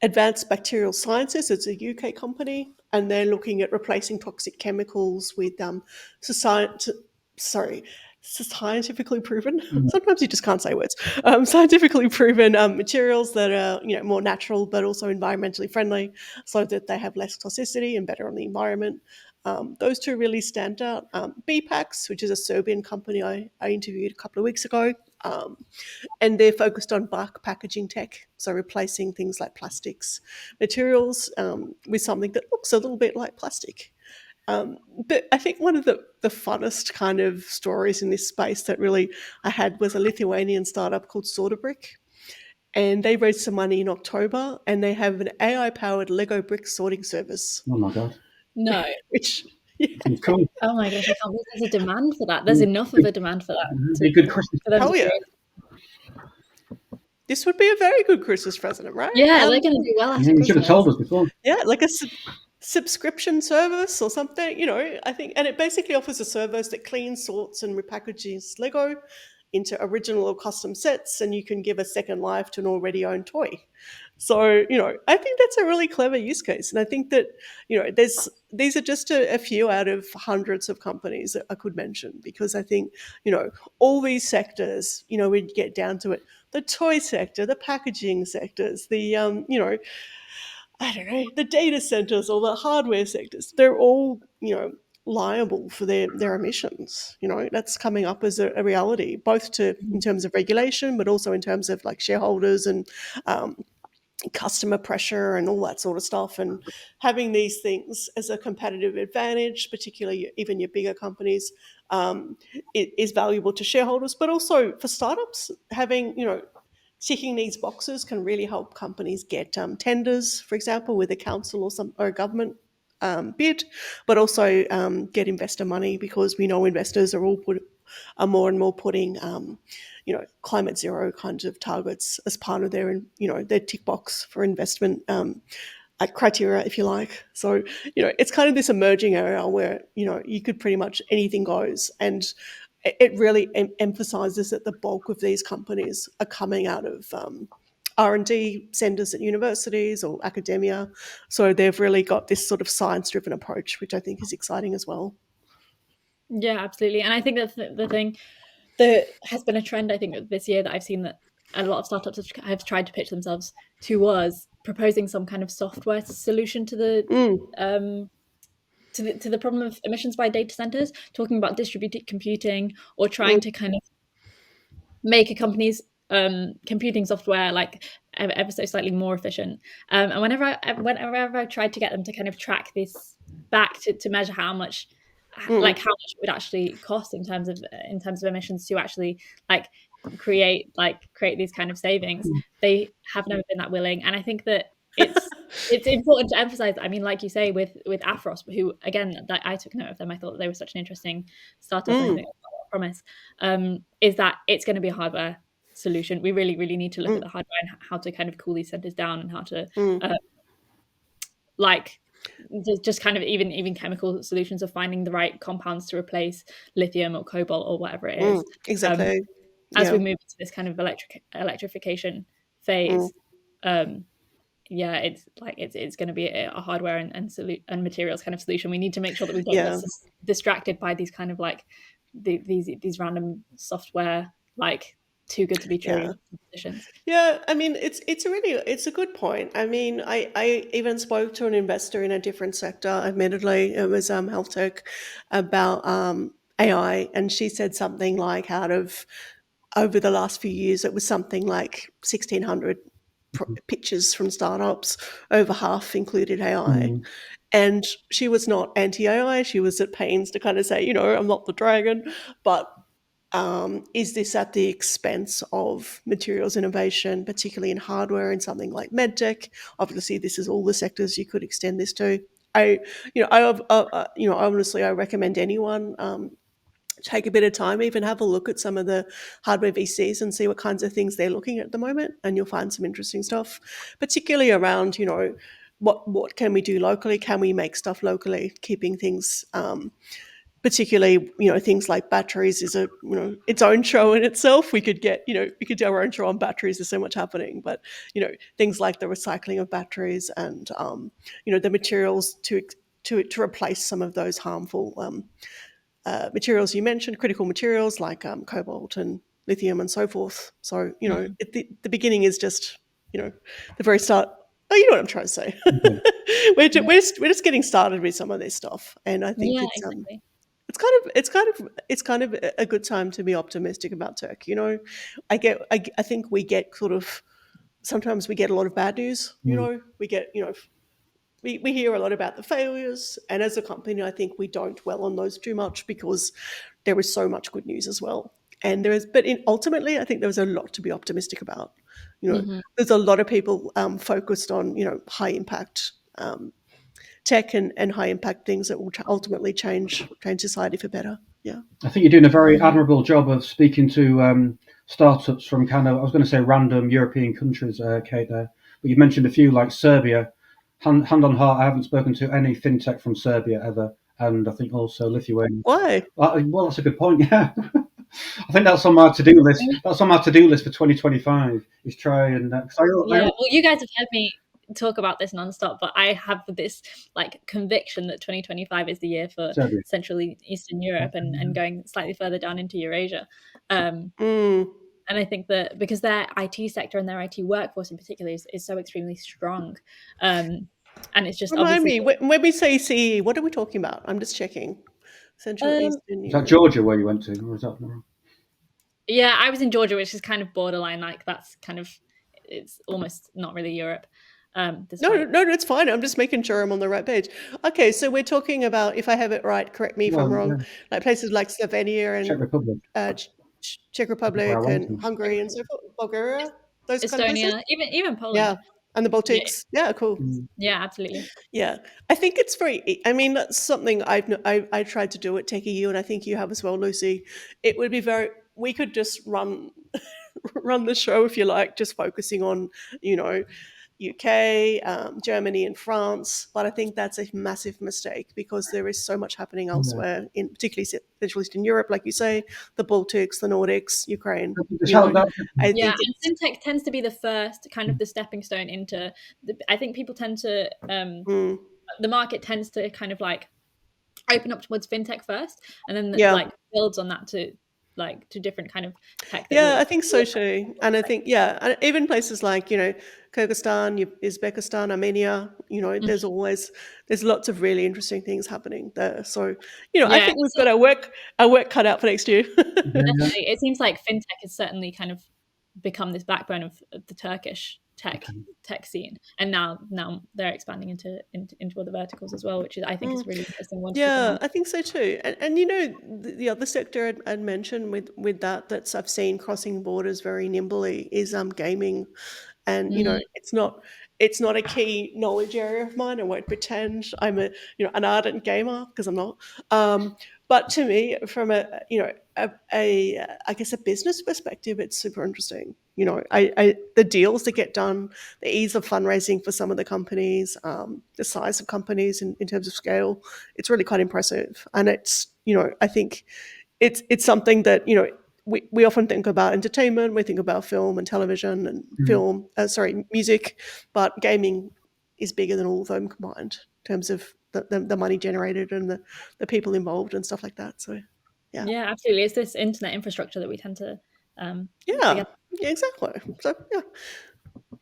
Advanced Bacterial Sciences, it's a UK company, and they're looking at replacing toxic chemicals with society, sorry, scientifically proven. Mm. Sometimes you just can't say words. Scientifically proven materials that are more natural but also environmentally friendly, so that they have less toxicity and better on the environment. Those two really stand out. BPAX, which is a Serbian company I interviewed a couple of weeks ago. And they're focused on bulk packaging tech, so replacing things like plastics materials with something that looks a little bit like plastic. But I think one of the funnest kind of stories in this space that really I had was a Lithuanian startup called Sortabrick. And they raised some money in October, and they have an AI-powered Lego brick sorting service, Oh my god. No. which yeah, It's cool. Oh my gosh, I can't believe there's a demand for that. There's Mm. enough of a demand for that Be a good Christmas. for them to hell yeah, create. this would be a very good Christmas present, right? Yeah, they're going to do well Yeah, after you should have Christmas. told us before. Yeah, like a subscription service or something, I think, and it basically offers a service that cleans, sorts, and repackages Lego into original or custom sets, and you can give a second life to an already owned toy. So, I think that's a really clever use case. And I think that, these are just a few out of hundreds of companies that I could mention, because I think, all these sectors, when you get down to it, the toy sector, the packaging sectors, I don't know, the data centers or the hardware sectors, they're all, liable for their emissions. That's coming up as a reality, both in terms of regulation, but also in terms of like shareholders and customer pressure and all that sort of stuff. And having these things as a competitive advantage, particularly even your bigger companies, it is valuable to shareholders, but also for startups. Having, ticking these boxes can really help companies get tenders, for example, with a council or a government bid, but also get investor money, because we know investors are more and more putting climate zero kinds of targets as part of their tick box for investment criteria, if you like. So it's kind of this emerging area where you could pretty much anything goes, and it really emphasizes that the bulk of these companies are coming out of R&D centers at universities or academia. So they've really got this sort of science-driven approach, which I think is exciting as well. Yeah, absolutely. And I think that's the thing that has been a trend, I think, this year, that I've seen, that a lot of startups have tried to pitch themselves towards proposing some kind of software solution to the to the problem of emissions by data centers, talking about distributed computing, or trying to kind of make a company's computing software like ever so slightly more efficient. And whenever I tried to get them to kind of track this back to measure how much it would actually cost in terms of emissions to actually like create these kind of savings, they have never been that willing. And I think that it's important to emphasize. I mean, like you say, with Aphros, who again, that I took note of them. I thought that they were such an interesting startup, and I think promise is that it's going to be a hardware solution. We really, really need to look at the hardware and how to kind of cool these centers down, and how to like just kind of even chemical solutions of finding the right compounds to replace lithium or cobalt or whatever it is. Exactly. As we move into this kind of electrification phase, it's going to be a hardware and materials kind of solution. We need to make sure that we don't get distracted by these kind of like these random software, like too good to be true positions. Yeah, I mean, it's a good point. I mean, I even spoke to an investor in a different sector. Admittedly, it was health tech, about AI, and she said something like, over the last few years, it was something like 1,600 pitches from startups, over half included AI. And she was not anti-AI. She was at pains to kind of say, I'm not the dragon, but Is this at the expense of materials innovation, particularly in hardware and something like medtech? Obviously, this is all the sectors you could extend this to. I, honestly, I recommend anyone take a bit of time, even have a look at some of the hardware VCs and see what kinds of things they're looking at the moment, and you'll find some interesting stuff, particularly around what can we do locally? Can we make stuff locally? Keeping things particularly things like batteries is a its own show in itself. We could get we could do our own show on batteries. There's so much happening, but things like the recycling of batteries and the materials to replace some of those harmful materials you mentioned, critical materials like cobalt and lithium and so forth. So the beginning is just the very start. Oh, you know what I'm trying to say. Okay. We're just getting started with some of this stuff, and I think Yeah, exactly. it's kind of a good time to be optimistic about tech. I think we get sort of sometimes we get a lot of bad news. Mm. We get we hear a lot about the failures, and as a company, I think we don't dwell on those too much because there is so much good news as well. And ultimately, I think there was a lot to be optimistic about. Hmm. There's a lot of people focused on high impact tech and high impact things that will ultimately change society for better. Yeah. I think you're doing a very Hmm. admirable job of speaking to startups from kind of, I was going to say random European countries, Kate, there. But you mentioned a few like Serbia. Hand on heart, I haven't spoken to any fintech from Serbia ever. And I think also Lithuania. Why? Well, that's a good point, yeah. I think that's on my to-do list. That's on my to-do list for 2025 is try and, 'cause Yeah, well, you guys have heard me talk about this nonstop, but I have this like conviction that 2025 is the year for Serbia. Central Eastern Europe and going slightly further down into Eurasia. Um, Mm. and I think that because their IT sector and their IT workforce in particular is so extremely strong, and it's just Remind obviously, me, when we say CE, what are we talking about? I'm just checking. Central um, Eastern Is that Europe. Georgia where you went to, or is that wrong? yeah, I was in Georgia, which is kind of borderline, like that's kind of it's almost not really Europe, No, despite. no, no, it's fine. I'm just making sure I'm on the right page. Okay, so we're talking about, if I have it right, correct me if I'm Well, wrong, yeah, like places like Slovenia Czech and Republic. Czech That's where I Republic went and to. Hungary and so forth, Bulgaria, those kind of places. Estonia, even Yeah, Poland. and the Yeah, Baltics. Yeah, cool. Mm. yeah, absolutely. Yeah, I think it's I mean, that's something I tried to do at Tech.eu, and I think you have as well, Lucy. It would be very. We could just run run the show if you like, just focusing on you know UK, Germany, and France. But I think that's a massive mistake because there is so much happening Yeah. elsewhere, in particularly Central Eastern Europe, like you say, the Baltics, the Nordics, Ukraine. It's how that, I Yeah, think it's. and fintech tends to be the first kind of the stepping stone into I think people tend to Mm, the market tends to kind of like open up towards fintech first, and then yeah, like builds on that to like to different kind of tech that yeah, will. I think so too. And I think, yeah, and even places like, Kyrgyzstan, Uzbekistan, Armenia, Mhm. there's lots of really interesting things happening there. So, I Yeah, think we've got our work cut out for next year. yeah, definitely. It seems like fintech has certainly kind of become this backbone of the Turkish tech scene, and now they're expanding into other verticals as well, which is I think is Mm. a really interesting one to keep an eye Yeah, on. I think so too. And the other sector I'd mentioned with that's I've seen crossing borders very nimbly is gaming, and Mm, it's not a key knowledge area of mine. I won't pretend I'm an ardent gamer because I'm not. But to me, from I guess a business perspective, it's super interesting. The deals that get done, the ease of fundraising for some of the companies, the size of companies in terms of scale, it's really quite impressive. And I think it's something that we often think about entertainment, we think about film and television and mm. music, but gaming is bigger than all of them combined in terms of the money generated and the people involved and stuff like that. So yeah. yeah, absolutely. It's this internet infrastructure that we tend to Yeah, forget. yeah, exactly. So yeah.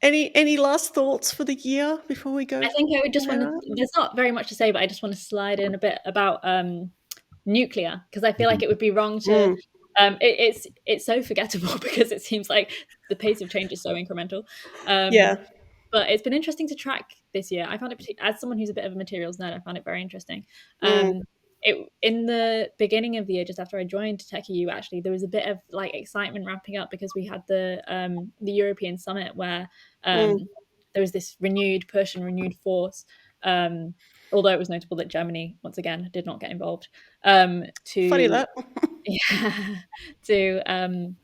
Any last thoughts for the year before we go I think I would just want head to. out? There's not very much to say, but I just want to slide in a bit about nuclear because I feel like it would be wrong to. Mm, It's so forgettable because it seems like the pace of change is so incremental. yeah. But it's been interesting to track this year. I found it as someone who's a bit of a materials nerd. I found it very interesting. Mm, Um, it in the beginning of the year, just after I joined Tech.eu, actually, there was a bit of like excitement ramping up because we had the European summit where Mm. there was this renewed push and renewed force. Although it was notable that Germany once again did not get involved, Funny to that. yeah, to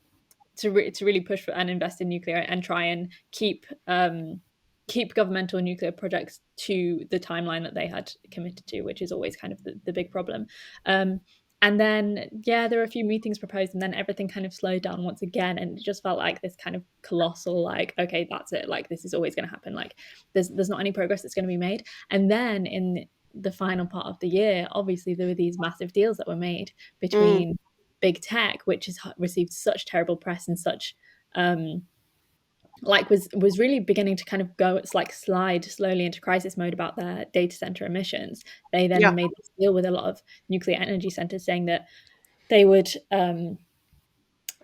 to really push for and invest in nuclear and try and keep governmental nuclear projects to the timeline that they had committed to, which is always kind of the big problem. Um, and then yeah, there were a few meetings proposed, and then everything kind of slowed down once again, and it just felt like this kind of colossal like, okay, that's it, like this is always going to happen, like there's not any progress that's going to be made. And then in the final part of the year, obviously there were these massive deals that were made Mm. between big tech, which has received such terrible press and such um, like was really beginning to kind of go, it's like slide slowly into crisis mode about their data center emissions. They Yeah. then made this deal with a lot of nuclear energy centers, saying that they would um,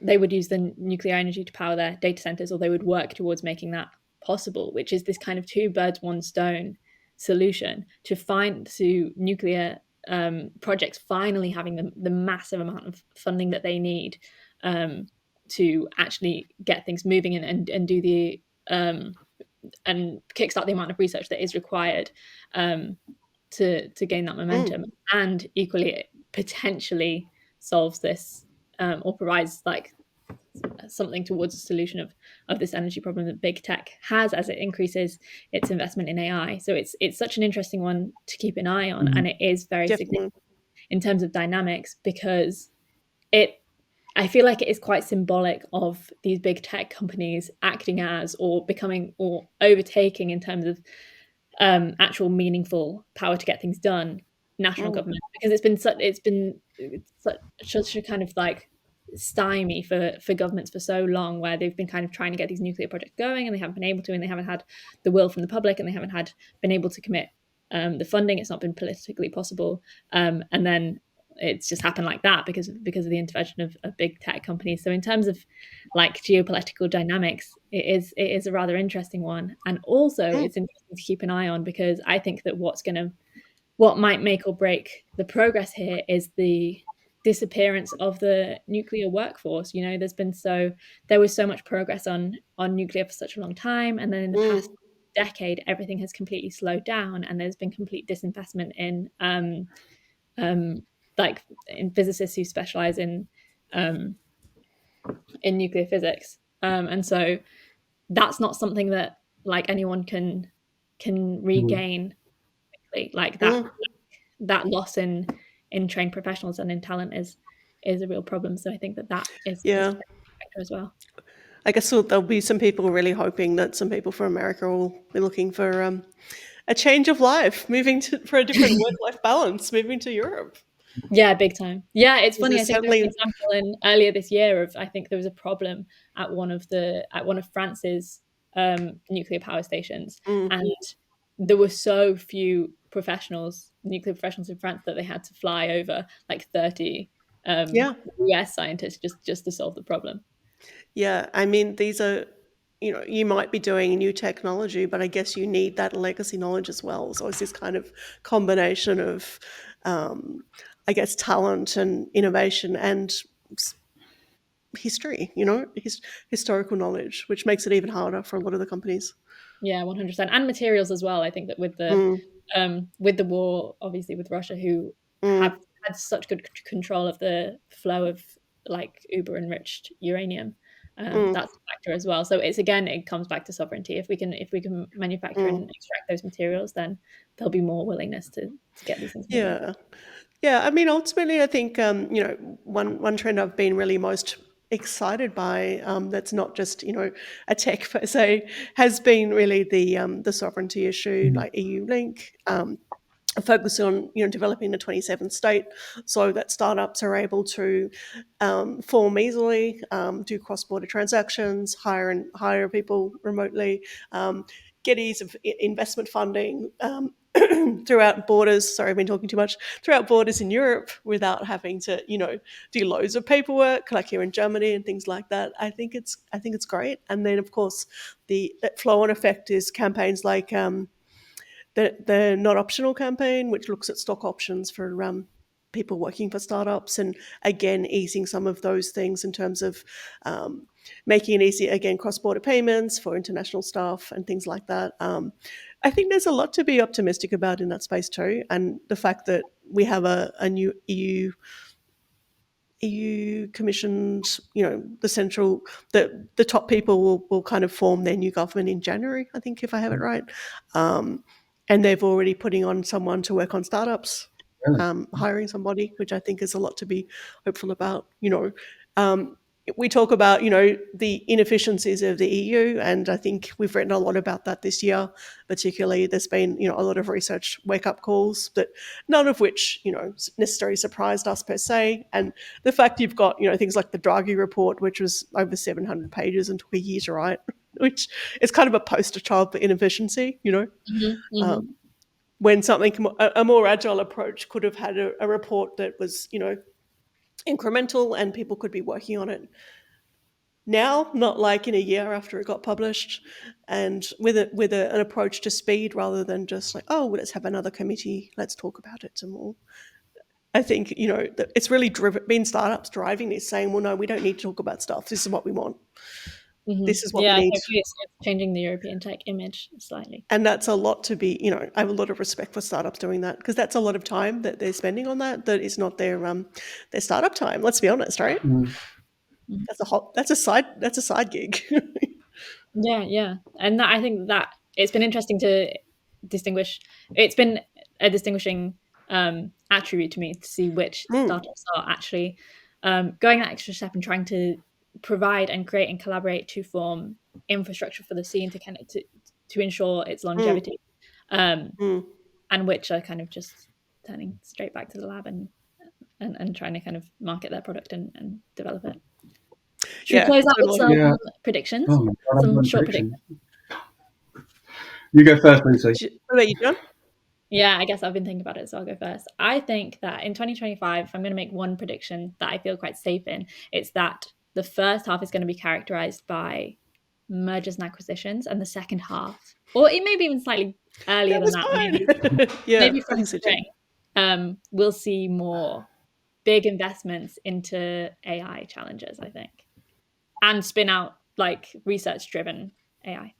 they would use the nuclear energy to power their data centers, or they would work towards making that possible, which is this kind of two birds, one stone solution to find to nuclear projects finally having the massive amount of funding that they need um, to actually get things moving and do the and kickstart the amount of research that is required um, to gain that Mm. momentum, and equally it potentially solves this or provides like something towards a solution of this energy problem that big tech has as it increases its investment in AI. So it's such an interesting one to keep an eye on, and it is very significant Definitely. in terms of dynamics because it I feel like it is quite symbolic of these big tech companies acting as or becoming or overtaking in terms of actual meaningful power to get things done national Mm. government, because it's such a kind of like stymie for governments for so long, where they've been kind of trying to get these nuclear projects going and they haven't been able to, and they haven't had the will from the public, and they haven't had been able to commit the funding. It's not been politically possible, and then it's just happened like that because of the intervention of big tech companies. So in terms of like geopolitical dynamics, it is a rather interesting one, and also Mm. it's interesting to keep an eye on, because I think that what might make or break the progress here is the disappearance of the nuclear workforce. There was so much progress on nuclear for such a long time, and then in the past Mm. decade everything has completely slowed down, and there's been complete disinvestment um, like in physicists who specialize um, in nuclear physics, and so that's not something that like anyone can regain quickly. Like Mm. that loss in trained professionals and in talent is a real problem. So I think that is Yeah. a factor as well. I guess there'll be some people really hoping that some people from America will be looking for a change of life, moving for a different work-life balance, moving to Europe. Yeah, big time. Yeah, it's Because funny. I there's think there was an certainly. example in earlier this year of, I think there was a problem at one of France's nuclear power stations, Mm. and there were so few nuclear professionals in France, that they had to fly over like 30 Yeah. US scientists just to solve the problem. Yeah. I mean, these are, you might be doing new technology, but I guess you need that legacy knowledge as well. So it's this kind of combination of, um, I guess, talent and innovation and s- history, historical knowledge, which makes it even harder for a lot of the companies. Yeah, 100%. And materials as well. I think that Mm. with the war, obviously with Russia, who have Mm. had such good control of the flow of like uber enriched uranium, Mm. that's a factor as well. So it comes back to sovereignty. If we can manufacture and Mm. extract those materials, then there'll be more willingness to get these things moving. Yeah. Yeah, I mean, ultimately, I think one trend I've been really most excited by, that's not just a tech per se, has been really the sovereignty issue, like EU Link, a focus on developing the 27th state, so that startups are able to form easily, do cross-border transactions, hire people remotely, get ease of investment funding. Throughout borders, sorry, I've been talking too much, throughout borders in Europe without having to, do loads of paperwork like here in Germany and things like that. I think it's great. And then of course that flow on effect is campaigns like the not optional campaign, which looks at stock options for people working for startups, and again easing some of those things in terms of making it easy, again, cross-border payments for international staff and things like that. I think there's a lot to be optimistic about in that space too, and the fact that we have a new EU commissioned, the top people will kind of form their new government in January, I think, if I have it right. Um, and they've already putting on someone to work on startups, Really? hiring somebody, which I think is a lot to be hopeful about. We talk about, the inefficiencies of the EU, and I think we've written a lot about that this year. Particularly, there's been, a lot of research wake-up calls, that none of which, necessarily surprised us per se. And the fact you've got, things like the Draghi report, which was over 700 pages and took a year to write, which is kind of a poster child for inefficiency, Mm-hmm. when something, a more agile approach could have had a report that was, incremental and people could be working on it now, not like in a year after it got published, and with an approach to speed rather than just like, oh, well, let's have another committee, let's talk about it some more. I think, it's really been startups driving this, saying, well, no, we don't need to talk about stuff. This is what we want. Mm-hmm. This is what we Yeah, need. hopefully it's changing the European tech image slightly. And that's a lot to be, I have a lot of respect for startups doing that, because that's a lot of time that they're spending on that is not their startup time. Let's be honest, right? Mm. That's a side gig. Yeah. And I think that it's been interesting to distinguish. It's been a distinguishing attribute to me to see which startups are actually going that extra step and trying to provide and create and collaborate to form infrastructure for the scene to ensure its longevity, and which are kind of just turning straight back to the lab and trying to kind of market their product and develop it. Should we close out with some predictions? Oh my God, some short predictions. You go first, Lucy. What about you, John? Yeah, I guess I've been thinking about it, so I'll go first. I think that in 2025, if I'm going to make one prediction that I feel quite safe in, it's that the first half is going to be characterized by mergers and acquisitions, and the second half, or it may be even slightly earlier than that, maybe from spring, we'll see more big investments into AI challenges, I think, and spin out like research-driven AI.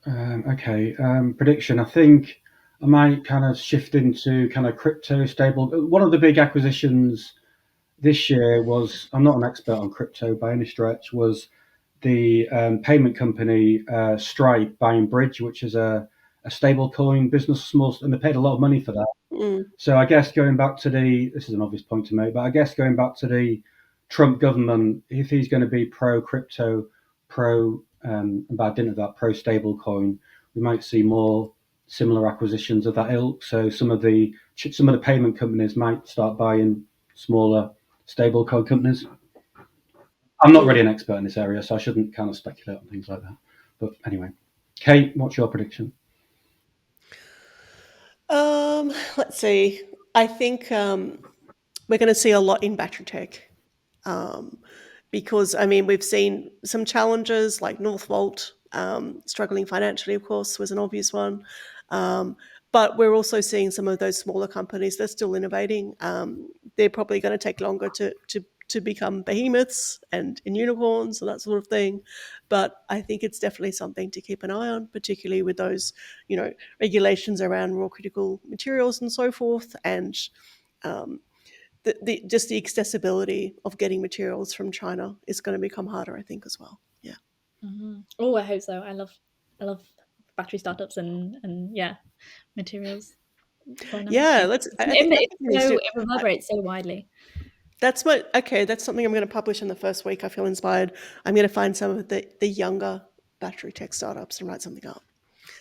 Okay, prediction. I think I might kind of shift into kind of crypto stable. One of the big acquisitions this year was, I'm not an expert on crypto by any stretch, was the payment company Stripe buying Bridge, which is a stable coin business, small, and they paid a lot of money for that. So I guess going back to this is an obvious point to make, but I guess going back to the Trump government, if he's going to be pro crypto, pro about dinner that pro stable coin, we might see more similar acquisitions of that ilk. So some of the payment companies might start buying smaller stable coin companies. I'm not really an expert in this area, so I shouldn't kind of speculate on things like that. But anyway, Kate, what's your prediction? Let's see. I think we're going to see a lot in battery tech. Because, we've seen some challenges like Northvolt struggling financially, of course, was an obvious one. But we're also seeing some of those smaller companies, they're still innovating. They're probably going to take longer to become behemoths and unicorns and that sort of thing. But I think it's definitely something to keep an eye on, particularly with those, regulations around raw critical materials and so forth. And just the accessibility of getting materials from China is going to become harder, I think, as well. Yeah. Mm-hmm. Oh, I hope so. I love battery startups and materials. Yeah, it reverberates so widely. That's something I'm going to publish in the first week. I feel inspired. I'm going to find some of the younger battery tech startups and write something up.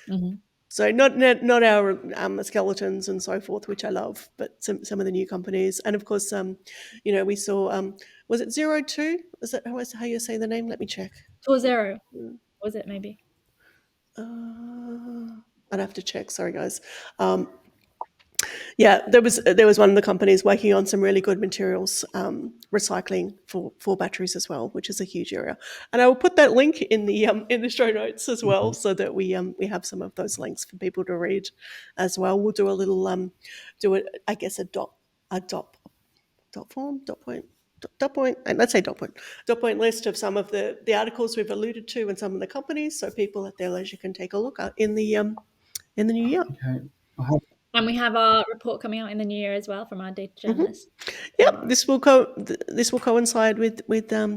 Mm-hmm. So not our skeletons and so forth, which I love, but some of the new companies. And of course, we saw, was it 02? Is that how you say the name? Let me check. 40. Was it maybe? I'd have to check. Sorry, guys. There was one of the companies working on some really good materials recycling for batteries as well, which is a huge area. And I will put that link in the show notes as well, so that we have some of those links for people to read as well. We'll do a little a a dot form, dot point, and let's say dot point list of some of the articles we've alluded to and some of the companies, so people at their leisure can take a look at in the new year. Okay. And we have our report coming out in the new year as well from our data journalist. Yep, this will coincide with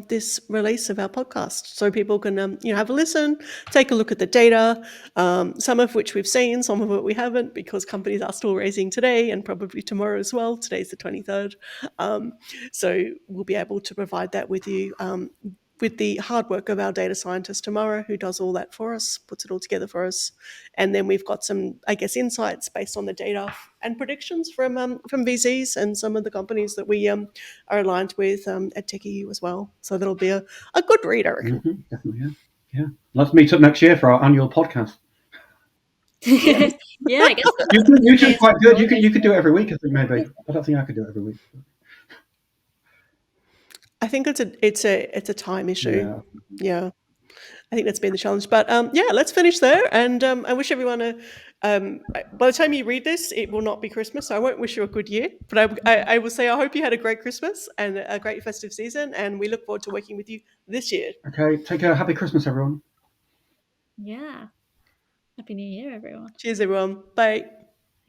this release of our podcast, so people can have a listen, take a look at the data, some of which we've seen, some of it we haven't, because companies are still raising today and probably tomorrow as well. Today's the 23rd, so we'll be able to provide that with you. With the hard work of our data scientist Tamara, who does all that for us, puts it all together for us, and then we've got some, I guess, insights based on the data and predictions from VCs and some of the companies that we are aligned with at Tech.eu as well. So that'll be a good read, I reckon. Mm-hmm, definitely, yeah. Let's meet up next year for our annual podcast. Yeah, I guess You do quite good. You could do it every week, I think, maybe. I don't think I could do it every week. I think it's a time issue. Yeah. I think that's been the challenge. But let's finish there. And I wish everyone by the time you read this, it will not be Christmas. So I won't wish you a good year. But I will say I hope you had a great Christmas and a great festive season. And we look forward to working with you this year. Okay, take care. Happy Christmas, everyone. Yeah. Happy New Year, everyone. Cheers, everyone. Bye.